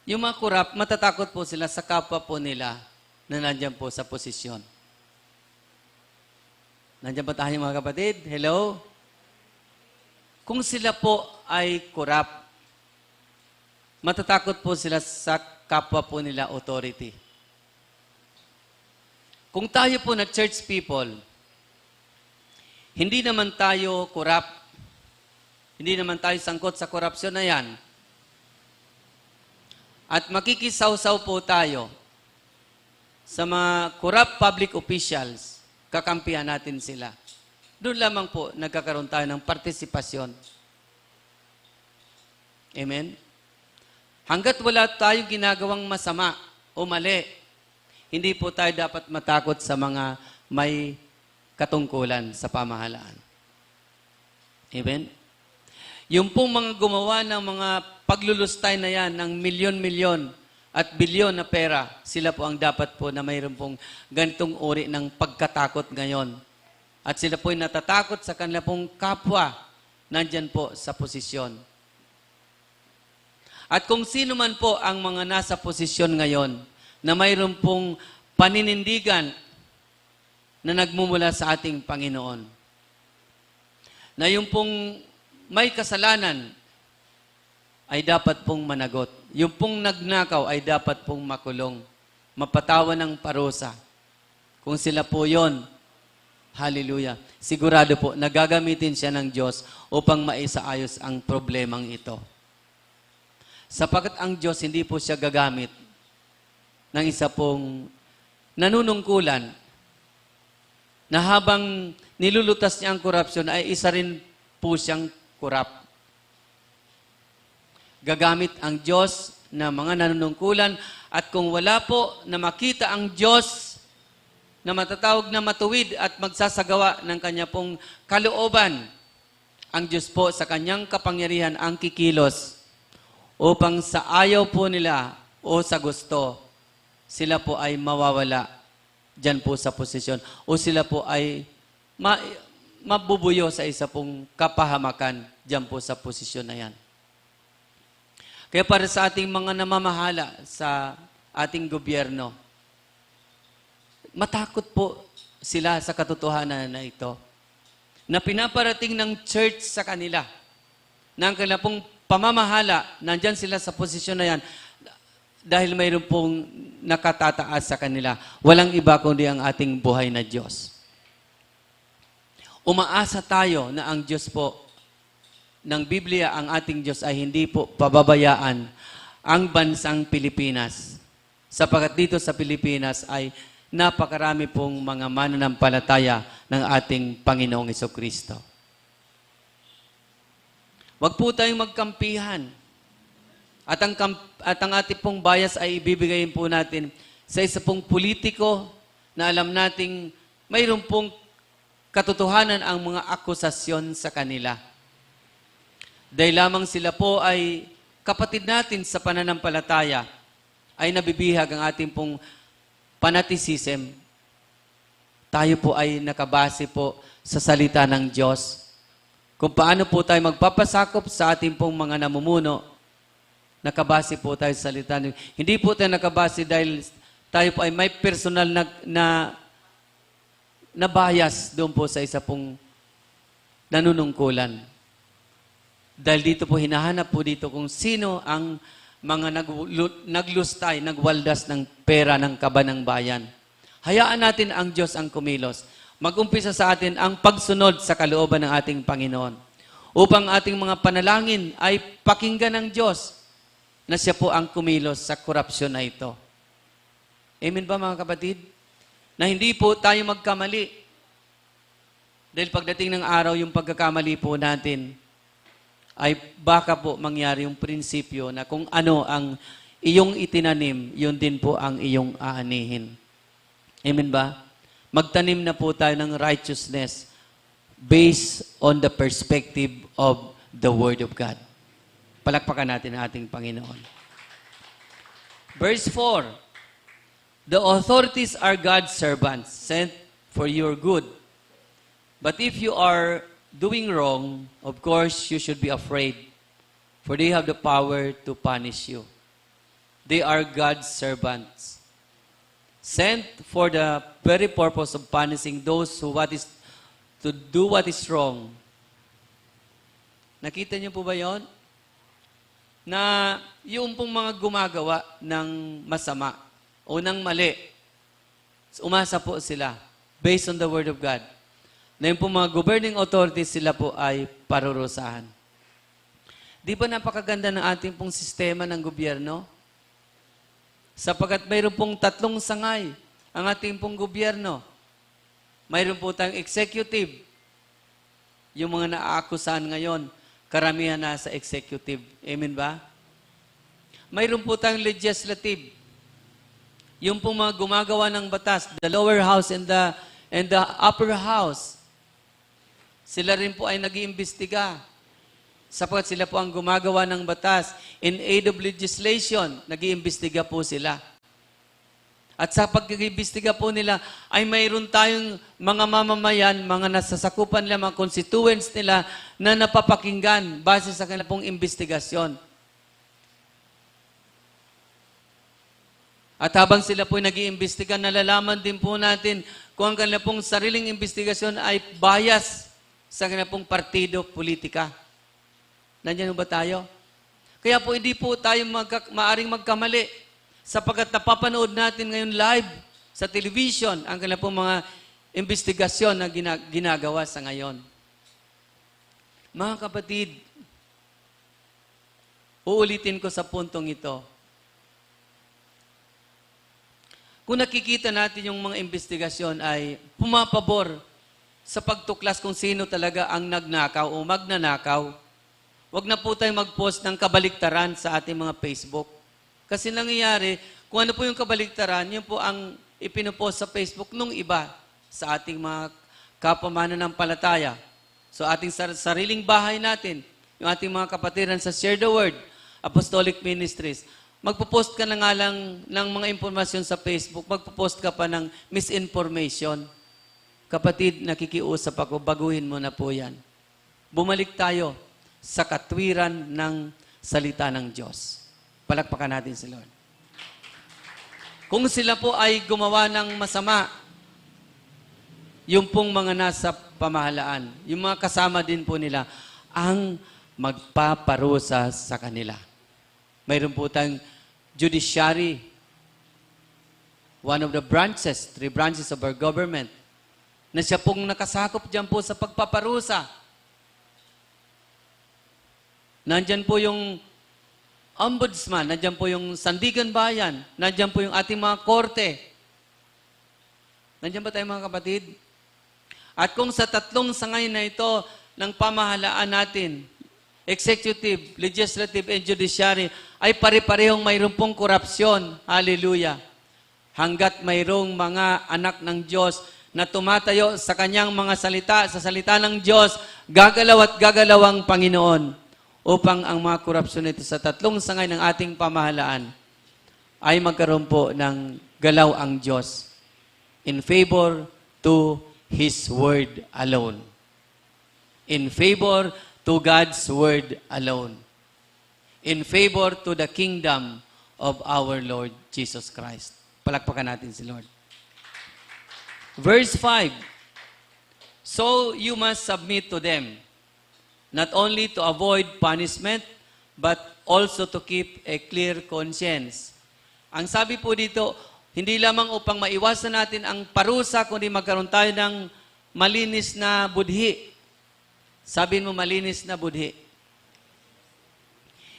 yung mga korap, matatakot po sila sa kapwa po nila na nandyan po sa posisyon. Nandyan ba tayo mga kapatid? Hello? Kung sila po ay korap, matatakot po sila sa kapwa po nila authority. Kung tayo po na church people, hindi naman tayo korap, hindi naman tayo sangkot sa korupsyon na yan, at makikisaw-saw po tayo sa mga corrupt public officials, kakampihan natin sila. Doon lamang po nagkakaroon tayo ng partisipasyon. Amen? Hanggat wala tayong ginagawang masama o mali, hindi po tayo dapat matakot sa mga may katungkulan sa pamahalaan. Amen? Yung pong mga gumawa ng mga paglulustay na yan ng milyon-milyon at bilyon na pera, sila po ang dapat po na mayroon pong ganitong uri ng pagkatakot ngayon. At sila po ay natatakot sa kanila pong kapwa nandyan po sa posisyon. At kung sino man po ang mga nasa posisyon ngayon na mayroon pong paninindigan na nagmumula sa ating Panginoon, na yung pong may kasalanan ay dapat pong managot. Yung pong nagnakaw ay dapat pong makulong. Mapatawan ng parusa. Kung sila po yon, Hallelujah. Sigurado po, nagagamitin siya ng Diyos upang maisaayos ang problemang ito. Sapagkat ang Diyos, hindi po siya gagamit ng isa pong nanunungkulan na habang nilulutas niya ang korupsyon ay isa rin po siyang korap. Gagamit ang Diyos na mga nanunungkulan at kung wala po na makita ang Diyos na matatawag na matuwid at magsasagawa ng kanya pong kalooban, ang Diyos po sa kanyang kapangyarihan ang kikilos upang sa ayaw po nila o sa gusto, sila po ay mawawala dyan po sa posisyon o sila po ay mabubuyo sa isa pong kapahamakan dyan po sa posisyon na yan. Kaya para sa ating mga namamahala sa ating gobyerno, matakot po sila sa katotohanan na ito, na pinaparating ng church sa kanila, na ang kanilang pong pamamahala, nandyan sila sa posisyon na yan, dahil mayroon pong nakatataas sa kanila. Walang iba kundi ang ating buhay na Diyos. Umaasa tayo na ang Diyos po ng Biblia, ang ating Diyos ay hindi po pababayaan ang bansang Pilipinas. Sapagkat dito sa Pilipinas ay napakarami pong mga mananampalataya ng ating Panginoong Jesucristo. Huwag po tayong magkampihan. At ang ating pong bias ay ibibigayin po natin sa isa pong politiko na alam nating mayroon pong katotohanan ang mga akusasyon sa kanila. Dahil lamang sila po ay kapatid natin sa pananampalataya, ay nabibihag ang ating pong fanaticism. Tayo po ay nakabase po sa salita ng Diyos. Kung paano po tayo magpapasakop sa ating pong mga namumuno, nakabase po tayo sa salita ng Diyos. Hindi po tayo nakabase dahil tayo po ay may personal na bias doon po sa isa pong nanunungkulan. Dahil dito po, hinahanap po dito kung sino ang mga naglustay, nagwaldas ng pera ng kaba ng bayan. Hayaan natin ang Diyos ang kumilos. Mag-umpisa sa atin ang pagsunod sa kalooban ng ating Panginoon. Upang ating mga panalangin ay pakinggan ng Diyos na siya po ang kumilos sa korupsyon na ito. Amen ba mga kapatid? Na hindi po tayo magkamali. Dahil pagdating ng araw, yung pagkakamali po natin, ay baka po mangyari yung prinsipyo na kung ano ang iyong itinanim, yun din po ang iyong aanihin. Amen ba? Magtanim na po tayo ng righteousness based on the perspective of the Word of God. Palakpakan natin ang ating Panginoon. Verse 4, the authorities are God's servants, sent for your good. But if you are doing wrong, of course, you should be afraid, for they have the power to punish you. They are God's servants, sent for the very purpose of punishing those who to do what is wrong. Nakita niyo po ba yon? Na yung pong mga gumagawa ng masama o ng mali, umasa po sila based on the Word of God. Na yung mga governing authorities, sila po ay parurusahan. Di ba napakaganda ng ating pong sistema ng gobyerno? Sapagkat mayroon pong tatlong sangay ang ating pong gobyerno. Mayroon po tayong executive. Yung mga naaakusahan ngayon, karamihan na sa executive. Amen ba? Mayroon po tayong legislative. Yung pong mga gumagawa ng batas, the lower house and the upper house. Sila rin po ay nag-iimbestiga. Sapagkat sila po ang gumagawa ng batas. In aid of legislation, nag-iimbestiga po sila. At sa pag-iimbestiga po nila, ay mayroon tayong mga mamamayan, mga nasasakupan nila, mga constituents nila, na napapakinggan base sa kanilang pong imbestigasyon. At habang sila po nag-iimbestiga, nalalaman din po natin kung ang kanilang pong sariling imbestigasyon ay bias sa kanilang pong partido, politika. Nandiyan ba tayo? Kaya po hindi po tayo maaring magkamali sapagkat napapanood natin ngayon live sa television ang kanilang pong mga investigasyon na ginagawa sa ngayon. Mga kapatid, uulitin ko sa puntong ito. Kung nakikita natin yung mga investigasyon ay pumapabor sa pagtuklas kung sino talaga ang nagnakaw o magnanakaw, huwag na po tayong mag-post ng kabaliktaran sa ating mga Facebook. Kasi nangyayari, kung ano po yung kabaliktaran, yun po ang ipinopost sa Facebook nung iba sa ating mga kapwa mananampalataya. So ating sariling bahay natin, yung ating mga kapatiran sa Share the Word, Apostolic Ministries, magpo-post ka na nga lang ng mga impormasyon sa Facebook, magpo-post ka pa ng misinformation. Kapatid, nakikiusap ako, baguhin mo na po yan. Bumalik tayo sa katwiran ng salita ng Diyos. Palakpakan natin si Lord. Kung sila po ay gumawa ng masama, yung pong mga nasa pamahalaan, yung mga kasama din po nila, ang magpaparusa sa kanila. Mayroon po tayong judiciary, one of the branches, 3 branches of our government, na siya pong nakasakop dyan po sa pagpaparusa. Nandyan po yung ombudsman, nandyan po yung sandigan bayan, nandyan po yung ating mga korte. Nandyan ba tayo mga kapatid? At kung sa 3 sangay na ito ng pamahalaan natin, executive, legislative, and judiciary, ay pare-parehong mayroon pong korupsyon. Hallelujah. Hanggat mayroong mga anak ng Diyos na tumatayo sa kanyang mga salita, sa salita ng Diyos, gagalaw at gagalaw ang Panginoon upang ang mga korupsyon nito sa 3 sangay ng ating pamahalaan ay magkaroon po ng galaw ang Diyos in favor to His Word alone. In favor to God's Word alone. In favor to the kingdom of our Lord Jesus Christ. Palakpakan natin si Lord. Verse 5. So you must submit to them, not only to avoid punishment, but also to keep a clear conscience. Ang sabi po dito, hindi lamang upang maiwasan natin ang parusa, kundi magkaroon tayo ng malinis na budhi. Sabihin mo, malinis na budhi.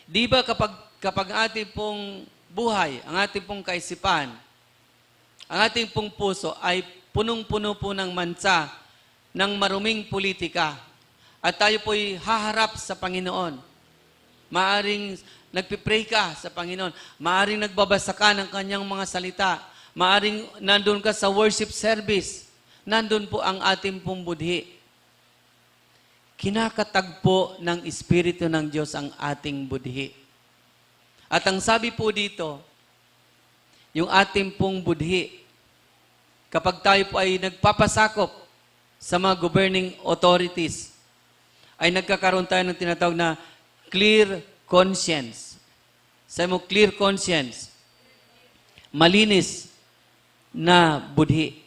Di ba kapag ating pong buhay, ang ating pong kaisipan, ang ating pong puso ay punong-puno po ng mansa ng maruming politika at tayo po'y haharap sa Panginoon. Maaring nagpipray ka sa Panginoon, maaring nagbabasa ka ng kanyang mga salita, maaring nandun ka sa worship service, nandun po ang ating pong budhi. Kinakatagpo ng Espiritu ng Diyos ang ating budhi. At ang sabi po dito, yung ating pong budhi, kapag tayo po ay nagpapasakop sa mga governing authorities, ay nagkakaroon tayo ng tinatawag na clear conscience. Sabi mo, clear conscience. Malinis na budhi.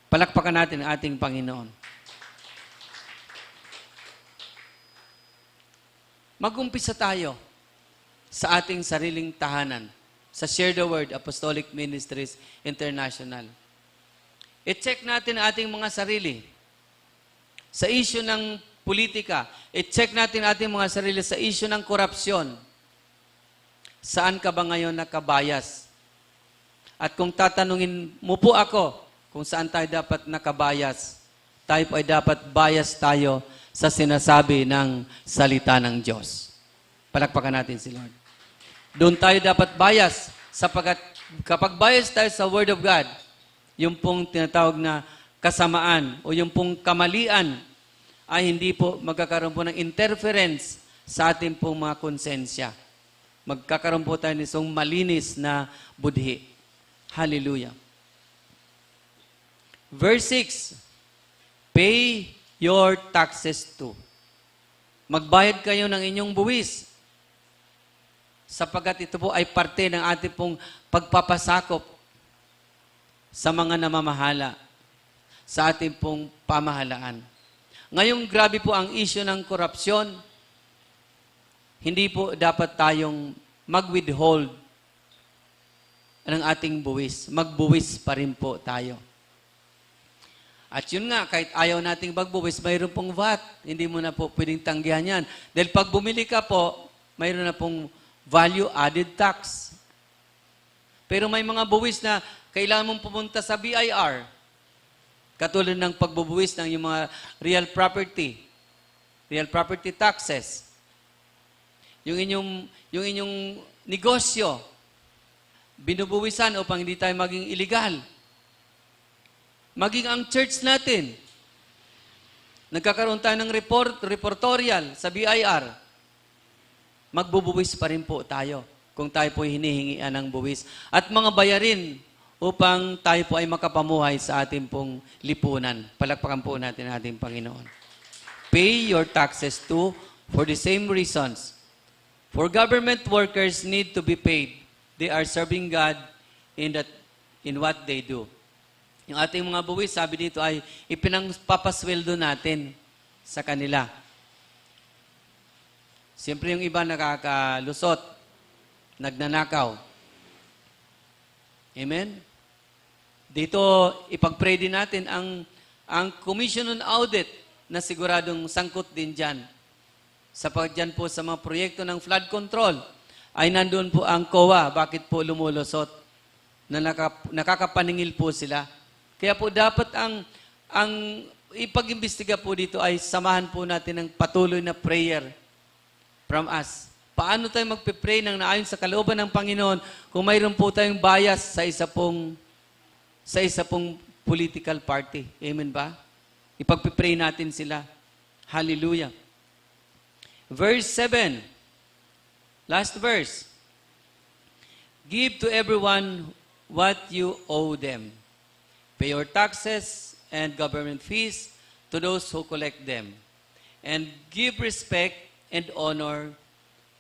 Palakpakan natin ang ating Panginoon. Mag-umpisa tayo sa ating sariling tahanan, sa Share the Word, Apostolic Ministries International. I-check natin ang ating mga sarili. Sa issue ng politika, i-check natin ating mga sarili sa issue ng korupsyon. Saan ka ba ngayon nakabayas? At kung tatanungin mo po ako kung saan tayo dapat nakabayas, tayo po ay dapat bias tayo sa sinasabi ng salita ng Diyos. Palakpakan natin si Lord. Doon tayo dapat bias sapagkat kapag bias tayo sa Word of God, yung pong tinatawag na kasamaan o yung pong kamalian ay hindi po magkakaroon po ng interference sa ating pong mga konsensya. Magkakaroon po tayo ng isang malinis na budhi. Hallelujah. Verse 6, pay your taxes too. Magbayad kayo ng inyong buwis sapagkat ito po ay parte ng ating pong pagpapasakop sa mga namamahala sa ating pong pamahalaan. Ngayong grabe po ang issue ng korupsyon, hindi po dapat tayong mag-withhold ng ating buwis. Magbuwis pa rin po tayo. At yun nga, kahit ayaw nating magbuwis, mayroon pong VAT. Hindi mo na po pwedeng tanggihan yan. Dahil pag bumili ka po, mayroon na pong value-added tax. Pero may mga buwis na kailangan mong pumunta sa BIR. Katulad ng pagbubuwis ng yung mga real property taxes. Yung inyong negosyo, binubuwisan upang hindi tayo maging illegal. Maging ang church natin. Nagkakaroon tayo ng reportorial sa BIR. Magbubuwis pa rin po tayo kung tayo po hinihingian ng buwis. At mga bayarin upang tayo po ay makapamuhay sa ating pong lipunan. Palakpakan po natin ang ating Panginoon. Pay your taxes too for the same reasons. For government workers need to be paid. They are serving God in what they do. Yung ating mga buwis, sabi dito ay ipinangpapasweldo natin sa kanila. Siyempre yung iba nakakalusot, nagnanakaw. Amen? Dito, ipag-pray din natin ang Commission on Audit na siguradong sangkot din dyan. Sapagkat dyan po sa mga proyekto ng flood control, ay nandun po ang COA. Bakit po lumulusot? Na nakakapaningil po sila. Kaya po dapat ang ipag-imbestiga po dito ay samahan po natin ng patuloy na prayer from us. Paano tayo magpe-pray nang naayon sa kalooban ng Panginoon kung mayroon po tayong bias sa isa pong political party? Amen ba? Ipag-pray natin sila. Hallelujah. Verse 7. Last verse. Give to everyone what you owe them. Pay your taxes and government fees to those who collect them. And give respect and honor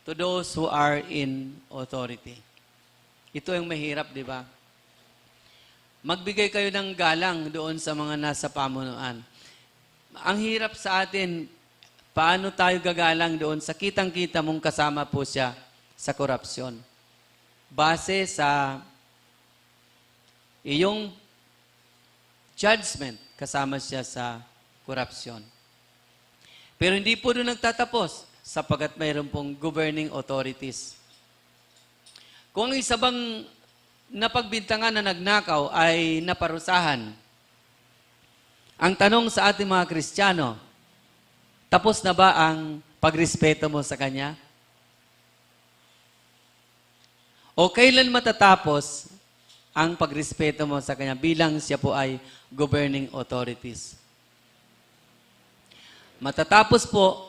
to those who are in authority. Ito yung mahirap, di ba? Magbigay kayo ng galang doon sa mga nasa pamunuan. Ang hirap sa atin, paano tayo gagalang doon sa kitang-kita mong kasama po siya sa korupsyon. Base sa iyong judgment, kasama siya sa korupsyon. Pero hindi po doon nagtatapos sapagkat mayroon pong governing authorities. Kung ang isa bang napagbintangan na nagnakaw ay naparusahan, ang tanong sa ating mga Kristiyano, tapos na ba ang pagrespeto mo sa kanya? O kailan matatapos ang pagrespeto mo sa kanya bilang siya po ay governing authorities? Matatapos po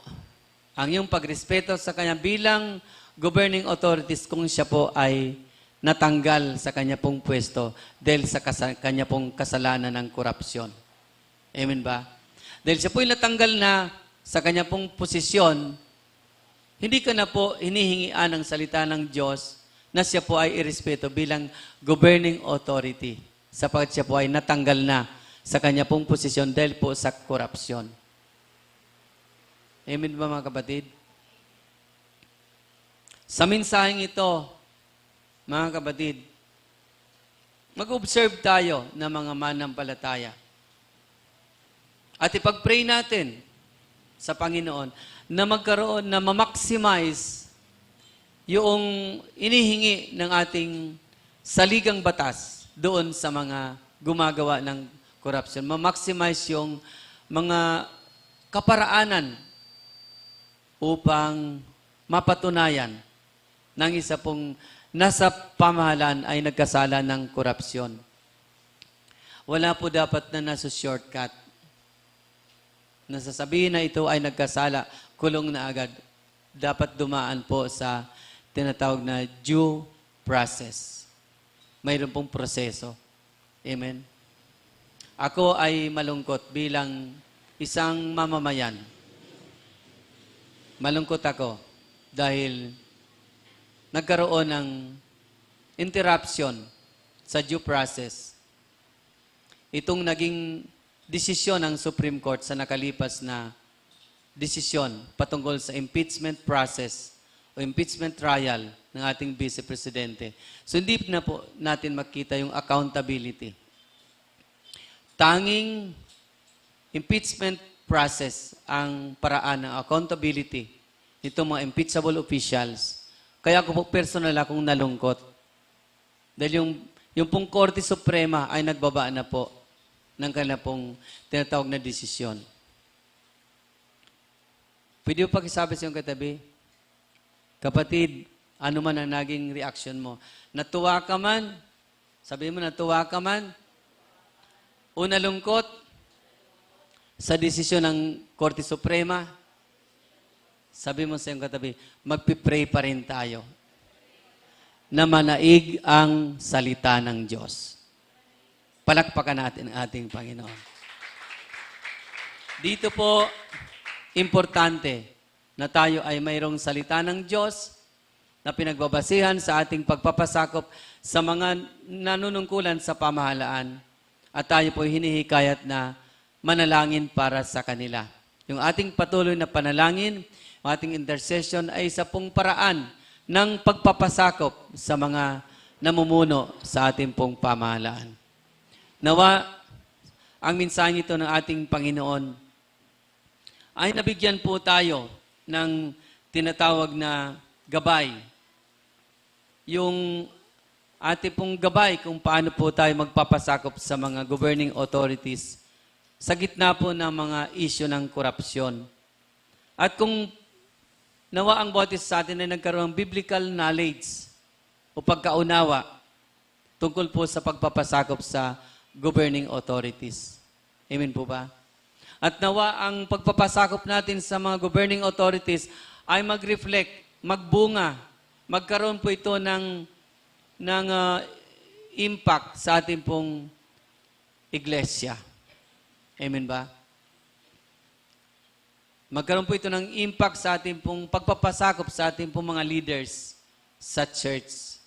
ang iyong pagrespeto sa kanya bilang governing authorities kung siya po ay natanggal sa kanya pong pwesto dahil sa kanya pong kasalanan ng korupsyon. Amen ba? Dahil siya po ay natanggal na sa kanya pong posisyon, hindi ka na po hinihingian ng salita ng Diyos na siya po ay irespeto bilang governing authority sapagkat siya po ay natanggal na sa kanya pong posisyon dahil po sa korupsyon. Amen ba mga kapatid? Sa mensaheng ito, mga kapatid, mag-observe tayo ng mga manampalataya. At ipag-pray natin sa Panginoon na magkaroon, na ma-maximize yung inihingi ng ating saligang batas doon sa mga gumagawa ng korupsyon. Ma-maximize yung mga kaparaanan upang mapatunayan ng isa pong nasa pamahalaan ay nagkasala ng korupsyon. Wala po dapat na nasa shortcut. Nasasabihin na ito ay nagkasala, kulong na agad. Dapat dumaan po sa tinatawag na due process. Mayroon pong proseso. Amen? Ako ay malungkot bilang isang mamamayan. Malungkot ako dahil nagkaroon ng interruption sa due process. Itong naging desisyon ng Supreme Court sa nakalipas na desisyon patungkol sa impeachment process o impeachment trial ng ating Vice Presidente. So hindi na po natin makita yung accountability. Tanging impeachment process ang paraan ng accountability nitong mga impeachable officials. Kaya ako po personal akong nalungkot. Dahil yung pong Korte Suprema ay nagbaba na po ng kanilang pong tinatawag na desisyon. Pwede mo pakisabi sa iyong katabi, kapatid, ano man ang naging reaction mo? Natuwa ka man? Sabi mo, natuwa ka man? O nalungkot sa desisyon ng Korte Suprema? Sabi mo sa iyong katabi, magpipray pa rin tayo na manaig ang salita ng Diyos. Palakpakan natin ang ating Panginoon. Dito po, importante na tayo ay mayroong salita ng Diyos na pinagbabasihan sa ating pagpapasakop sa mga nanunungkulan sa pamahalaan at tayo po hinihikayat na manalangin para sa kanila. Yung ating patuloy na panalangin, yung ating intercession ay isa pong paraan ng pagpapasakop sa mga namumuno sa ating pong pamahalaan. Nawa, ang mensahe ito ng ating Panginoon ay nabigyan po tayo ng tinatawag na gabay. Yung ating pong gabay kung paano po tayo magpapasakop sa mga governing authorities sa gitna po ng mga issue ng korupsyon. At kung nawa ang bawat isa sa atin ay nagkaroon ng biblical knowledge o pagkaunawa tungkol po sa pagpapasakop sa governing authorities. Amen po ba? At nawa ang pagpapasakop natin sa mga governing authorities ay mag-reflect, magbunga, magkaroon po ito ng impact sa ating pong iglesia. Amen ba? Magkaroon po ito ng impact sa ating pong pagpapasakop sa ating pong mga leaders sa church,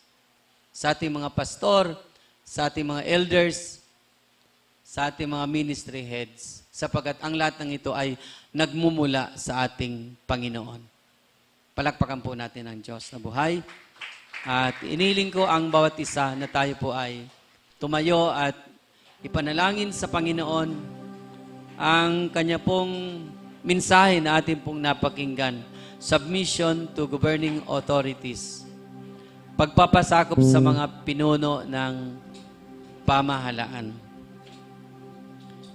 sa ating mga pastor, sa ating mga elders, sa ating mga ministry heads, sapagkat ang lahat ng ito ay nagmumula sa ating Panginoon. Palakpakan po natin ang Diyos na buhay. At iniling ko ang bawat isa na tayo po ay tumayo at ipanalangin sa Panginoon ang Kanya pong mensahe na ating pong napakinggan. Submission to governing authorities. Pagpapasakop sa mga pinuno ng pamahalaan.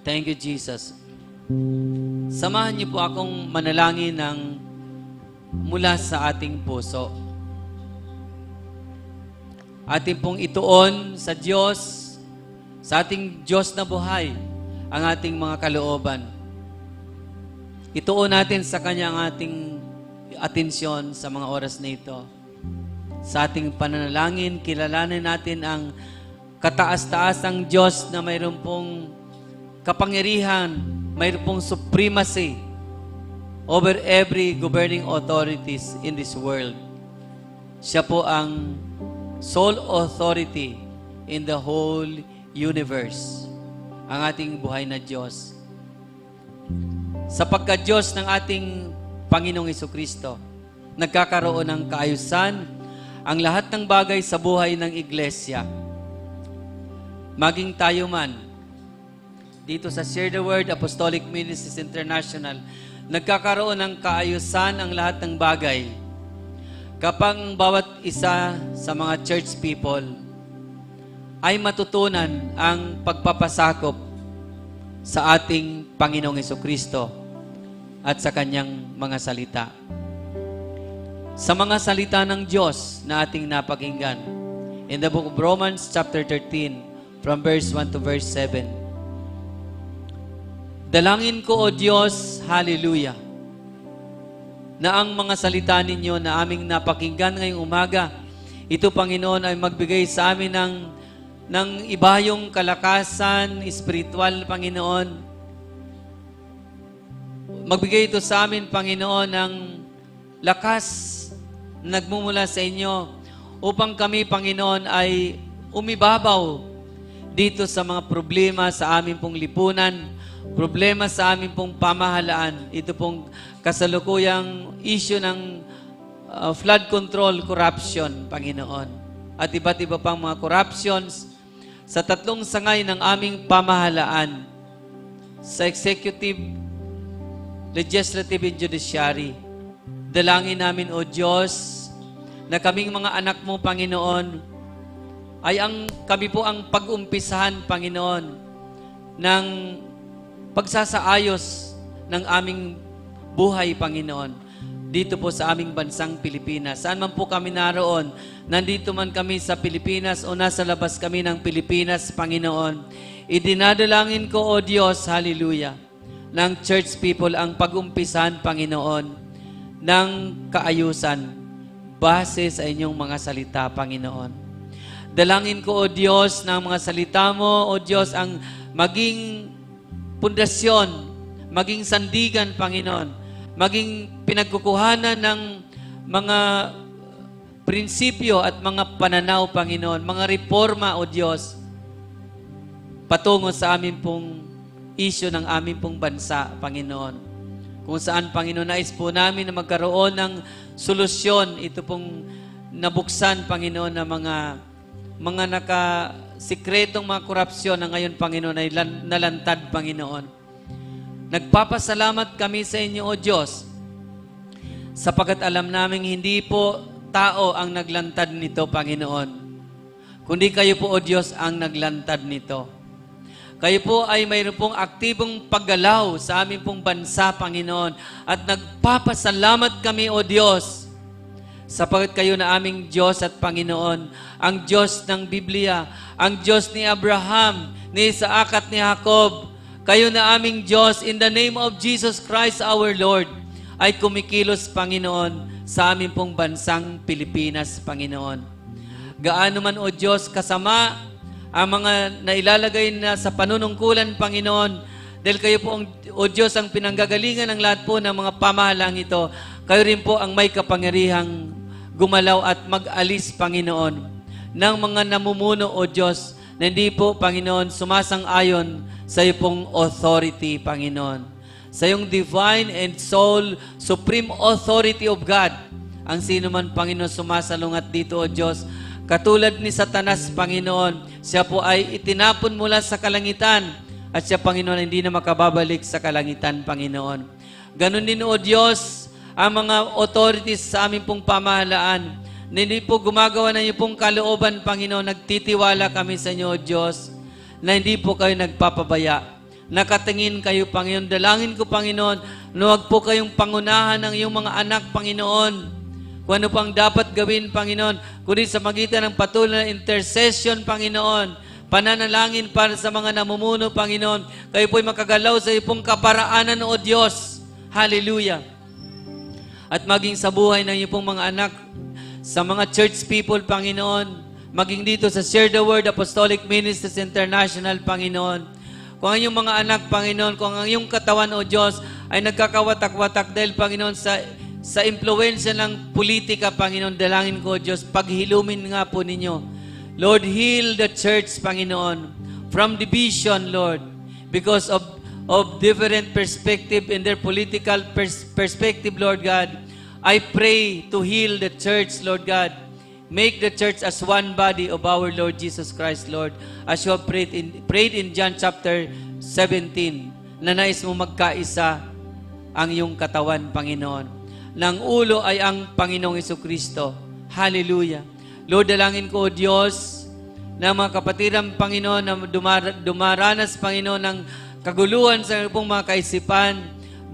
Thank you, Jesus. Samahan niyo po akong manalangin ng mula sa ating puso. Ating pong ituon sa Diyos, sa ating Diyos na buhay, ang ating mga kalooban. Ituon natin sa Kanya ang ating atensyon sa mga oras na ito. Sa ating pananalangin, kilalanin natin ang kataas-taasang Diyos na mayroon pong kapangyarihan, mayroon pong supremacy over every governing authorities in this world. Siya po ang sole authority in the whole universe. Ang ating buhay na Diyos. Sa pagka-Diyos ng ating Panginoong Hesukristo, nagkakaroon ng kaayusan ang lahat ng bagay sa buhay ng iglesia. Maging tayo man, dito sa Share the Word Apostolic Ministries International, nagkakaroon ng kaayusan ang lahat ng bagay kapag bawat isa sa mga church people ay matutunan ang pagpapasakop sa ating Panginoong Hesukristo at sa Kanyang mga salita. Sa mga salita ng Diyos na ating napakinggan, in the book of Romans chapter 13, from verse 1 to verse 7, dalangin ko, O Diyos, hallelujah, na ang mga salita ninyo na aming napakinggan ngayong umaga, ito, Panginoon, ay magbigay sa amin ng ibayong kalakasan, espiritual, Panginoon. Magbigay ito sa amin, Panginoon, ng lakas na nagmumula sa inyo upang kami, Panginoon, ay umibabaw dito sa mga problema sa aming pong lipunan, problema sa aming pong pamahalaan. Ito pong kasalukuyang issue ng flood control, corruption, Panginoon. At iba't iba pang mga corruptions sa tatlong sangay ng aming pamahalaan. sa executive, legislative, and judiciary. Dalangin namin, O Diyos, na kaming mga anak mo, Panginoon, ay kami po ang pag-umpisahan, Panginoon, ng pagsasaayos ng aming buhay, Panginoon, dito po sa aming bansang Pilipinas. Saan man po kami naroon, nandito man kami sa Pilipinas o nasa labas kami ng Pilipinas, Panginoon, idinadalangin ko, O Diyos, hallelujah, ng church people ang pag-umpisahan, Panginoon, ng kaayusan base sa inyong mga salita, Panginoon. Dalangin ko, O Diyos, ng mga salita mo, O Diyos, ang maging pundasyon, maging sandigan, Panginoon, maging pinagkukuhanan ng mga prinsipyo at mga pananaw, Panginoon, mga reforma, O Diyos, patungo sa amin pong isyu ng amin pong bansa, Panginoon. Kung saan, Panginoon, nais po namin na magkaroon ng solusyon, ito pong nabuksan, Panginoon, na mga nakasikretong mga korupsyon na ngayon, Panginoon, ay nalantad, Panginoon. Nagpapasalamat kami sa inyo, O Diyos, sapagkat alam namin hindi po tao ang naglantad nito, Panginoon, kundi kayo po, O Diyos, ang naglantad nito. Kayo po ay mayroon pong aktibong paggalaw sa aming pong bansa, Panginoon, at nagpapasalamat kami, O Diyos, sapagkat kayo na aming Diyos at Panginoon, ang Diyos ng Biblia, ang Diyos ni Abraham, ni Isaac at ni Jacob. Kayo na aming Diyos, in the name of Jesus Christ our Lord, ay kumikilos, Panginoon, sa aming pong bansang Pilipinas, Panginoon. Gaano man, O Diyos, kasama ang mga nailalagay na sa panunungkulan, Panginoon, dahil kayo po, O Diyos, ang pinanggagalingan ng lahat po ng mga pamahalang ito. Kayo rin po ang may kapangyarihang gumalaw at mag-alis, Panginoon, ng mga namumuno, O Diyos, na hindi po, Panginoon, sumasang-ayon sa iyo pong authority, Panginoon. Sa iyong divine and soul, supreme authority of God. Ang sino man, Panginoon, sumasalungat dito, O Diyos, katulad ni Satanas, Panginoon, siya po ay itinapon mula sa kalangitan at siya, Panginoon, hindi na makababalik sa kalangitan, Panginoon. Ganon din, O Diyos, ang mga authorities sa aming pong pamahalaan, na hindi po gumagawa na niyo pong kalooban, Panginoon, nagtitiwala kami sa inyo, O Diyos, na hindi po kayo nagpapabaya. Nakatingin kayo, Panginoon. Dalangin ko, Panginoon, na huwag po kayong pangunahan ng iyong mga anak, Panginoon. Kung ano pang dapat gawin, Panginoon, kundi sa magitan ng patuloy na intercession, Panginoon, pananalangin para sa mga namumuno, Panginoon, kayo po'y makagalaw sa iyong kaparaanan, O Diyos. Hallelujah. At maging sa buhay ng iyong pong mga anak, sa mga church people, Panginoon, maging dito sa Share the Word Apostolic Ministries International, Panginoon. Kung ang iyong mga anak, Panginoon, kung ang iyong katawan, O Diyos, ay nagkakawatak-watak dahil, Panginoon, sa impluensya ng politika, Panginoon, dalangin ko, O Diyos, paghilumin nga po ninyo. Lord, heal the church, Panginoon, from division, Lord, because of different perspective in their political perspective, Lord God. I pray to heal the church, Lord God. Make the church as one body of our Lord Jesus Christ, Lord. As you have prayed in John chapter 17, na nais mo magkaisa ang iyong katawan, Panginoon. Nang ulo ay ang Panginoong Jesucristo. Hallelujah. Lord, dalangin ko, O Diyos, na mga kapatiran, Panginoon, na dumaranas, Panginoon, ng kaguluhan sa pong mga kaisipan,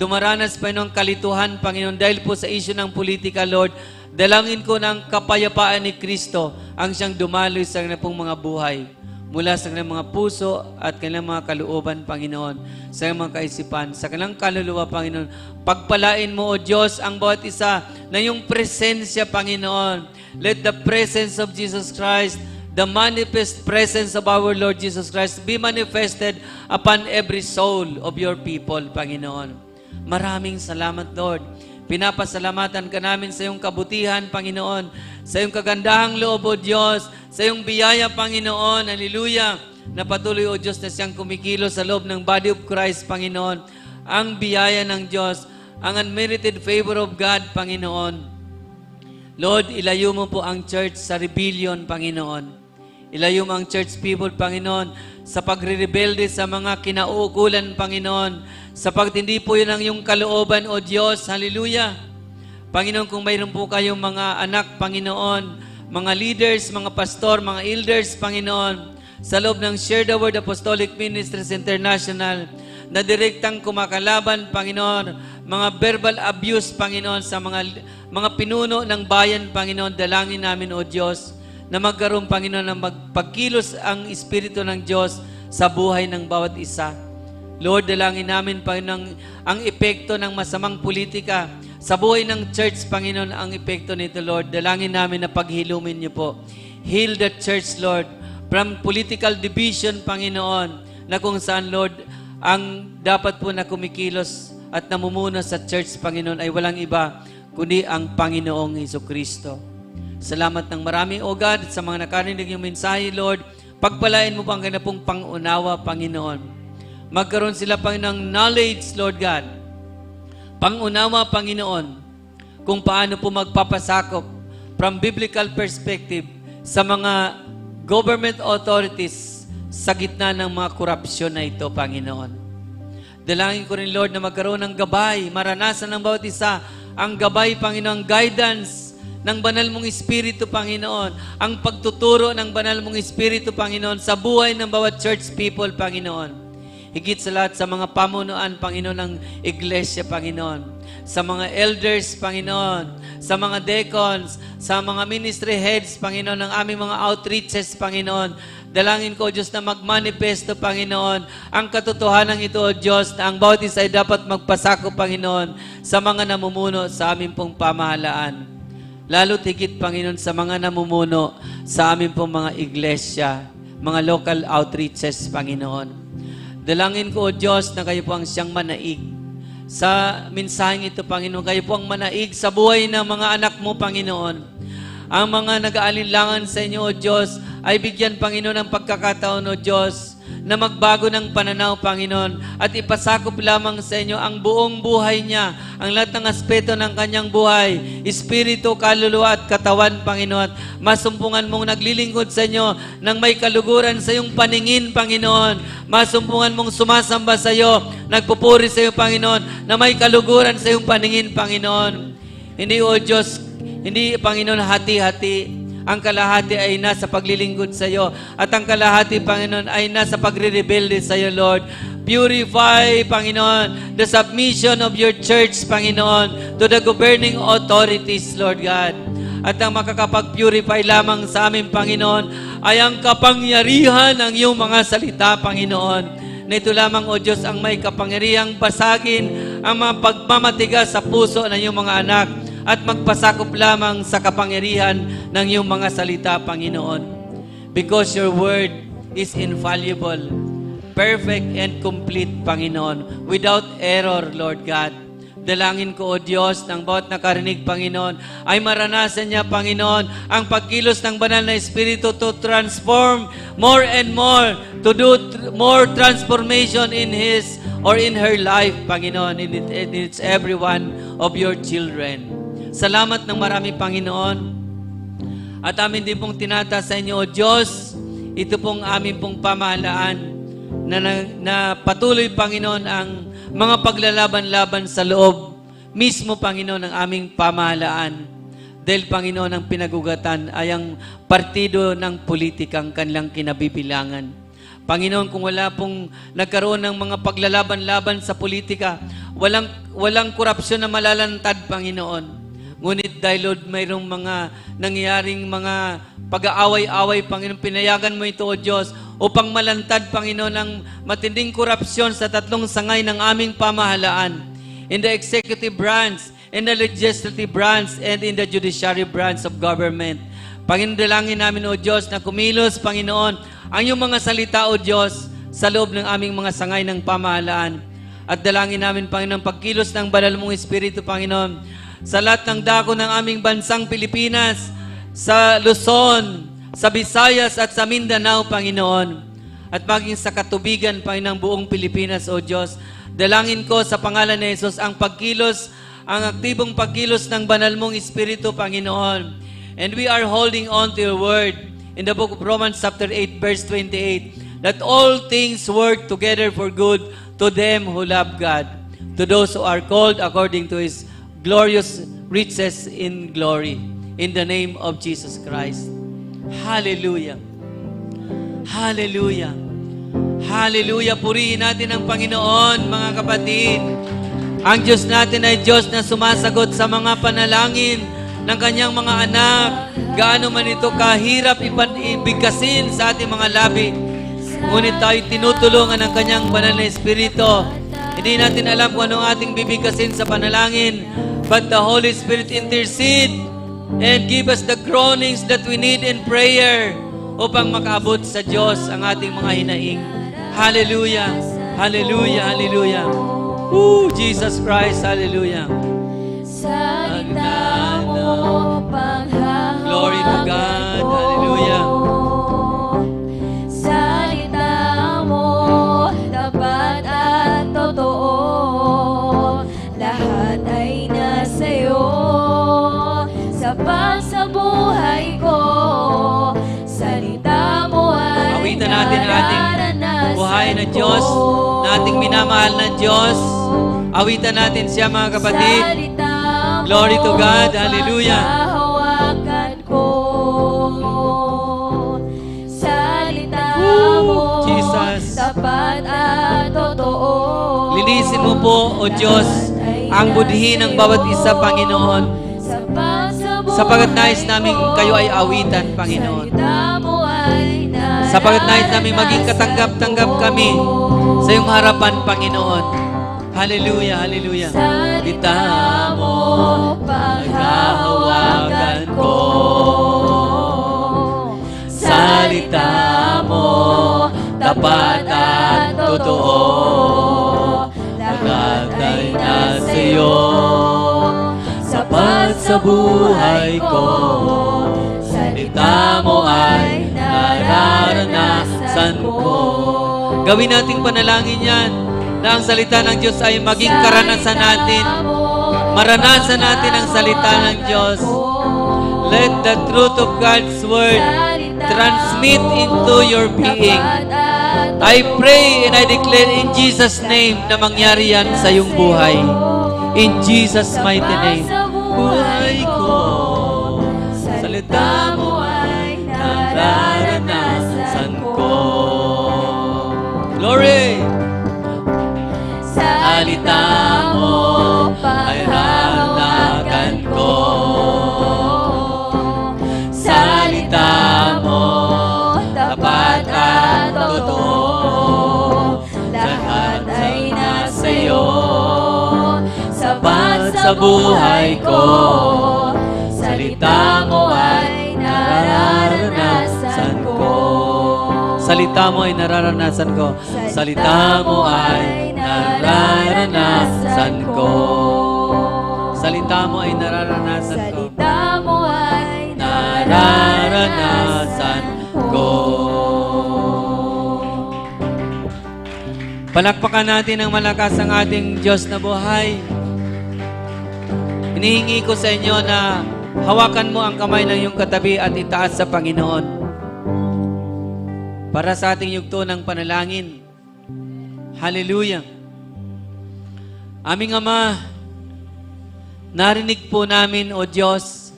dumaranas, Panginoon, kalituhan, Panginoon, dahil po sa issue ng politika, Lord. Dalangin ko ng kapayapaan ni Kristo ang siyang dumaloy sa kanilang pong mga buhay. Mula sa kanilang mga puso at kanilang mga kalooban, Panginoon. Sa kanilang mga kaisipan, sa kanilang kaluluwa, Panginoon. Pagpalain mo, O Diyos, ang bawat isa na yung presensya, Panginoon. Let the presence of Jesus Christ, the manifest presence of our Lord Jesus Christ, be manifested upon every soul of your people, Panginoon. Maraming salamat, Lord. Pinapasalamatan ka namin sa iyong kabutihan, Panginoon, sa iyong kagandahang loob, O Diyos, sa iyong biyaya, Panginoon, hallelujah, na patuloy, O Diyos, na siyang kumikilos sa loob ng body of Christ, Panginoon, ang biyaya ng Diyos, ang unmerited favor of God, Panginoon. Lord, ilayo mo po ang church sa rebellion, Panginoon. Ilayo mo ang church people, Panginoon, sa pagre-rebelde sa mga kinauukulan, Panginoon, sapagkat hindi po yun ang iyong kalooban, O Diyos. Hallelujah. Panginoon, kung mayroon po kayong mga anak, Panginoon, mga leaders, mga pastor, mga elders, Panginoon, sa loob ng Share the Word Apostolic Ministries International, na direktang kumakalaban, Panginoon, mga verbal abuse, Panginoon, sa mga pinuno ng bayan, Panginoon, dalangin namin, O Diyos, na magkaroon, Panginoon, na magpagkilos ang Espiritu ng Diyos sa buhay ng bawat isa. Lord, dalangin namin, Panginoon, ang epekto ng masamang politika sa buhay ng church, Panginoon, ang epekto nito, Lord. Dalangin namin na paghilumin niyo po. Heal the church, Lord, from political division, Panginoon, na kung saan, Lord, ang dapat po na kumikilos at namumuno sa church, Panginoon, ay walang iba, kundi ang Panginoong Hesukristo. Salamat ng marami, O God, sa mga nakarinig yung mensahe, Lord. Pagpalain mo pa ang ganapong pangunawa, Panginoon. Magkaroon sila, Panginoon, ng knowledge, Lord God. Pangunawa, Panginoon, kung paano po magpapasakop from biblical perspective sa mga government authorities sa gitna ng mga korupsyon na ito, Panginoon. Dalangin ko rin, Lord, na magkaroon ng gabay, maranasan ng bawat isa ang gabay, Panginoon, guidance ng banal mong Espiritu, Panginoon, ang pagtuturo ng banal mong Espiritu, Panginoon, sa buhay ng bawat church people, Panginoon. Higit sa lahat sa mga pamunuan, Panginoon, ng Iglesia, Panginoon, sa mga elders, Panginoon, sa mga deacons, sa mga ministry heads, Panginoon, ng aming mga outreaches, Panginoon. Dalangin ko, Diyos, na magmanifesto, Panginoon, ang katotohanan ito, O Diyos, na ang bawat isa ay dapat magpasako, Panginoon, sa mga namumuno sa aming pong pamahalaan. Lalo't higit, Panginoon, sa mga namumuno sa aming pong mga iglesia, mga local outreaches, Panginoon. Dalangin ko, O Diyos, na kayo po ang siyang manaig sa mensaheng ito, Panginoon. Kayo po ang manaig sa buhay ng mga anak mo, Panginoon. Ang mga nag-aalinlangan sa inyo, O Diyos, ay bigyan, Panginoon, ng pagkakataon, O Diyos, na magbago ng pananaw, Panginoon, at ipasakop lamang sa inyo ang buong buhay niya, ang lahat ng aspeto ng kanyang buhay, espiritu, kaluluwa at katawan, Panginoon. Masumpungan mong naglilingkod sa inyo nang may kaluguran sa iyong paningin, Panginoon. Masumpungan mong sumasamba sa iyo, nagpupuri sa iyo, Panginoon, na may kaluguran sa iyong paningin, Panginoon. Hindi, O Diyos, hindi, Panginoon, hati-hati. Ang kalahati ay nasa paglilingkod sa iyo at ang kalahati, Panginoon, ay nasa pagre-rebelde sa iyo, Lord. Purify, Panginoon, the submission of your church, Panginoon, to the governing authorities, Lord God. At ang makakapag-purify lamang sa amin, Panginoon, ay ang kapangyarihan ng iyong mga salita, Panginoon. Na ito lamang, O Diyos, ang may kapangyarihang basagin ang mga pagmamatigas sa puso ng iyong mga anak at magpasakop lamang sa kapangyarihan ng iyong mga salita, Panginoon. Because your word is infallible, perfect and complete, Panginoon, without error, Lord God. Dalangin ko, O Diyos, ng bawat nakarinig, Panginoon, ay maranasan niya, Panginoon, ang pagkilos ng banal na Espiritu to transform more and more, to do more transformation in his or in her life, Panginoon, in its every one of your children. Salamat ng marami, Panginoon. At amin din pong tinata sa inyo, O Diyos, ito pong amin pong pamahalaan na patuloy, Panginoon, ang mga paglalaban-laban sa loob mismo, Panginoon, ng aming pamahalaan. Dahil, Panginoon, ang pinagugatan ay ang partido ng politikang kanilang kinabibilangan. Panginoon, kung wala pong nagkaroon ng mga paglalaban-laban sa politika, walang korupsyon na malalantad, Panginoon. Ngunit dahil, Lord, mayroong mga nangyayaring mga pag-aaway-away, Panginoon, pinayagan mo ito, O Diyos, upang malantad, Panginoon, ang matinding korupsyon sa tatlong sangay ng aming pamahalaan, in the executive branch, in the legislative branch, and in the judiciary branch of government. Panginoon, dalangin namin, O Diyos, na kumilos, Panginoon, ang iyong mga salita, O Diyos, sa loob ng aming mga sangay ng pamahalaan. At dalangin namin, Panginoon, pagkilos ng banal mong Espiritu, Panginoon, sa lahat ng dako ng aming bansang Pilipinas, sa Luzon, sa Visayas at sa Mindanao, Panginoon, at maging sa katubigan, Panginoon, ng buong Pilipinas, O Diyos. Dalangin ko sa pangalan ni Jesus ang pagkilos, ang aktibong pagkilos ng banal mong Espiritu, Panginoon. And we are holding on to your word. in the book of Romans chapter 8, verse 28, that all things work together for good to them who love God, to those who are called according to His glorious riches in glory, in the name of Jesus Christ. Hallelujah. Hallelujah. Hallelujah. Purihin natin ang Panginoon, mga kapatid. Ang Diyos natin ay Diyos na sumasagot sa mga panalangin ng Kanyang mga anak. Gaano man ito kahirap ibigkasin sa ating mga labi. Ngunit tayo tinutulungan ng Kanyang banal na Espiritu. Hindi natin alam kung anong ating bibigkasin sa panalangin. But the Holy Spirit intercede and give us the groanings that we need in prayer upang makaabot sa Diyos ang ating mga hinaing. Hallelujah! Hallelujah! Hallelujah! Jesus Christ! Hallelujah! Salita mo, panghahawakan ko. Glory to God! Hallelujah! Salita mo, tapat at totoo. Lahat ay nasa'yo. Sapat sa buhay ko. Salita mo ay Awitan natin ang ating buhay na Diyos, na ating minamahal na Diyos. Awitan natin siya, mga kapatid. Glory to God. Hallelujah. Hawakan ko. Salita mo, Jesus. tapat at totoo. Linisin mo po, O Diyos, ang budhi ng bawat isa, Panginoon. Sapagat nais namin kayo ay awitan, Panginoon. Sapagat nais namin maging katanggap-tanggap kami sa iyong harapan, Panginoon. Hallelujah, hallelujah. Salita mo, paghahawakan ko. Salita mo, tapat at totoo. Lahat ay nasa iyo. Sapat sa buhay ko. Salita mo ay nararanasan ko. Gawin nating panalangin yan, na ang salita ng Diyos ay maging karanasan natin. Maranasan natin ang salita ng Diyos. Let the truth of God's Word transmit into your being. I pray and I declare in Jesus' name na mangyari yan sa iyong buhay. In Jesus' mighty name. Buhay ko, salita mo ay nararanasan ko. Glory! Salita mo ay hanagan ko. Salita mo, tapat at totoo. Lahat ay nasa iyo. Sapat sa buhay ko. Salita mo ay nararanasan ko. Salita mo ay nararanasan ko. Salita mo ay nararanasan ko. Salita mo ay nararanasan ko. Salita mo ay Nararanasan ko. Palakpakan natin ng malakas ang ating Diyos na buhay. Hinihingi ko sa inyo na hawakan mo ang kamay ng iyong katabi at itaas sa Panginoon. Para sa ating yugto ng panalangin. Hallelujah. Aming Ama, narinig po namin, O Diyos,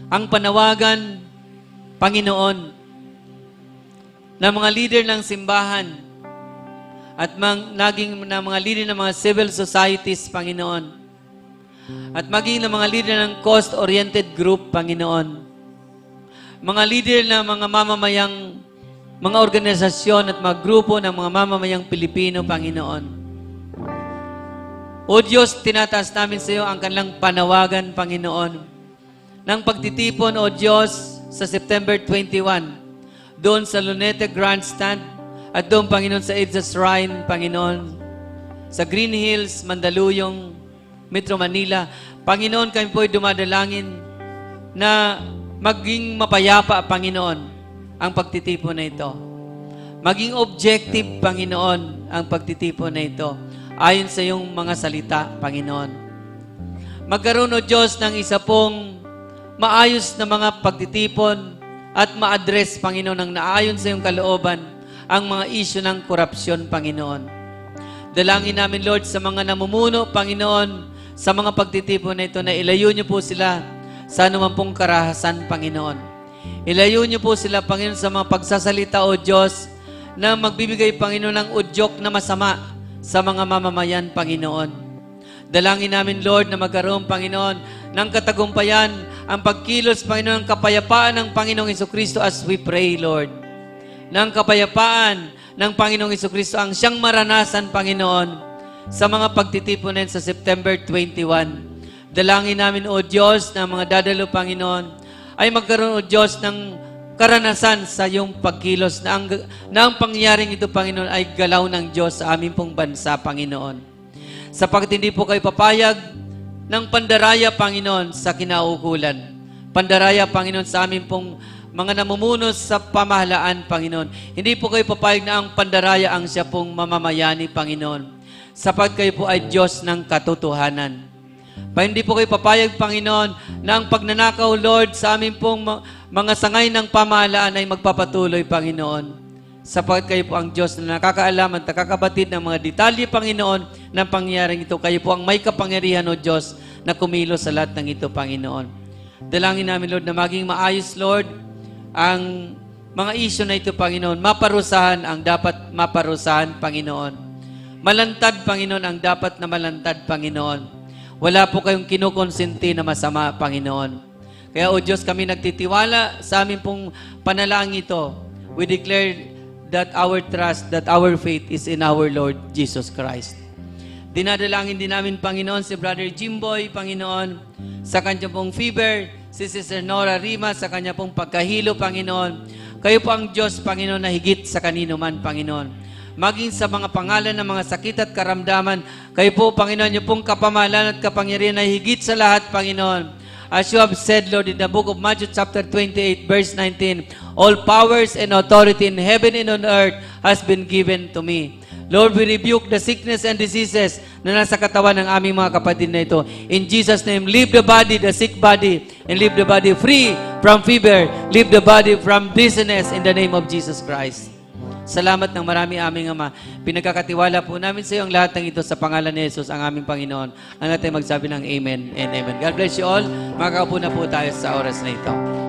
ang panawagan, Panginoon, ng mga leader ng simbahan at naging ng mga leader ng mga civil societies, Panginoon, at maging ng mga leader ng cost-oriented group, Panginoon, mga leader ng mga mamamayang mga organisasyon at mga grupo ng mga mamamayang Pilipino, Panginoon. O Diyos, tinataas namin sa iyo ang kanilang panawagan, Panginoon, ng pagtitipon, O Diyos, sa September 21, doon sa Luneta Grandstand, at doon, Panginoon, sa Edsa Shrine, Panginoon, sa Green Hills, Mandaluyong, Metro Manila. Panginoon, kami po'y dumadalangin na maging mapayapa, Panginoon, ang pagtitipon na ito. Maging objective, Panginoon, ang pagtitipon na ito, ayon sa iyong mga salita, Panginoon. Magkaroon, O Diyos, ng isa pong maayos na mga pagtitipon at ma-address, Panginoon, ng naayon sa iyong kalooban, ang mga issue ng korupsyon, Panginoon. Dalangin namin, Lord, sa mga namumuno, Panginoon, sa mga pagtitipon na ito, na ilayo niyo po sila sa anuman pong karahasan, Panginoon. Ilayo niyo po sila, Panginoon, sa mga pagsasalita, O Diyos, na magbibigay, Panginoon, ng udyok na masama sa mga mamamayan, Panginoon. Dalangin namin, Lord, na magkaroon, Panginoon, ng katagumpayan, ang pagkilos, Panginoon, ng kapayapaan ng Panginoong Jesucristo as we pray, Lord. Ng kapayapaan ng Panginoong Jesucristo ang siyang maranasan, Panginoon, sa mga pagtitipon sa September 21. Dalangin namin, O Diyos, na mga dadalo, Panginoon, ay magkaroon, O Diyos, ng karanasan sa iyong pagkilos na ang pangyaring ito, Panginoon, ay galaw ng Diyos sa aming pong bansa, Panginoon. Sapagkat hindi po kayo papayag ng pandaraya, Panginoon, sa kinaukulan. Pandaraya, Panginoon, sa amin pong mga namumuno sa pamahalaan, Panginoon. Hindi po kayo papayag na ang pandaraya ang siya pong mamamayani, Panginoon. Sapagkat kayo po ay Diyos ng katotohanan. Hindi po kayo papayag, Panginoon, na ang pagnanakaw, Lord, sa amin pong mga sangay ng pamahalaan ay magpapatuloy, Panginoon. Sapagkat kayo po ang Diyos na nakakaalam at nakakabatid ng mga detalye, Panginoon, ng pangyayaring ito. Kayo po ang may kapangyarihan, O Diyos, na kumilos sa lahat ng ito, Panginoon. Dalangin namin, Lord, na maging maayos, Lord, ang mga isyu na ito, Panginoon. Maparusahan ang dapat maparusahan, Panginoon. Malantad, Panginoon, ang dapat na malantad, Panginoon. Wala po kayong kinukonsenti na masama, Panginoon. Kaya, O Diyos, kami nagtitiwala sa aming pong panalangin ito. We declare that our trust, that our faith is in our Lord Jesus Christ. Dinadalangin din namin, Panginoon, si Brother Jimboy, Panginoon, sa kanya pong fever, si Sister Nora Rima, sa kanya pong pagkahilo, Panginoon. Kayo po ang Diyos, Panginoon, na higit sa kanino man, Panginoon. Maging sa mga pangalan ng mga sakit at karamdaman, kayo po, Panginoon, yung pong kapamahalan at kapangyarihan na higit sa lahat, Panginoon. As you have said, Lord, in the book of Matthew chapter 28, verse 19, all powers and authority in heaven and on earth has been given to me. Lord, we rebuke the sickness and diseases na nasa katawan ng aming mga kapatid na ito. In Jesus' name, leave the body, the sick body, and leave the body free from fever. Leave the body from dizziness in the name of Jesus Christ. Salamat ng marami aming Ama. Pinagkakatiwala po namin sa iyo ang lahat ng ito sa pangalan ni Jesus, ang aming Panginoon. Ang natin magsabi ng Amen and Amen. God bless you all. Makakaupo na po tayo sa oras na ito.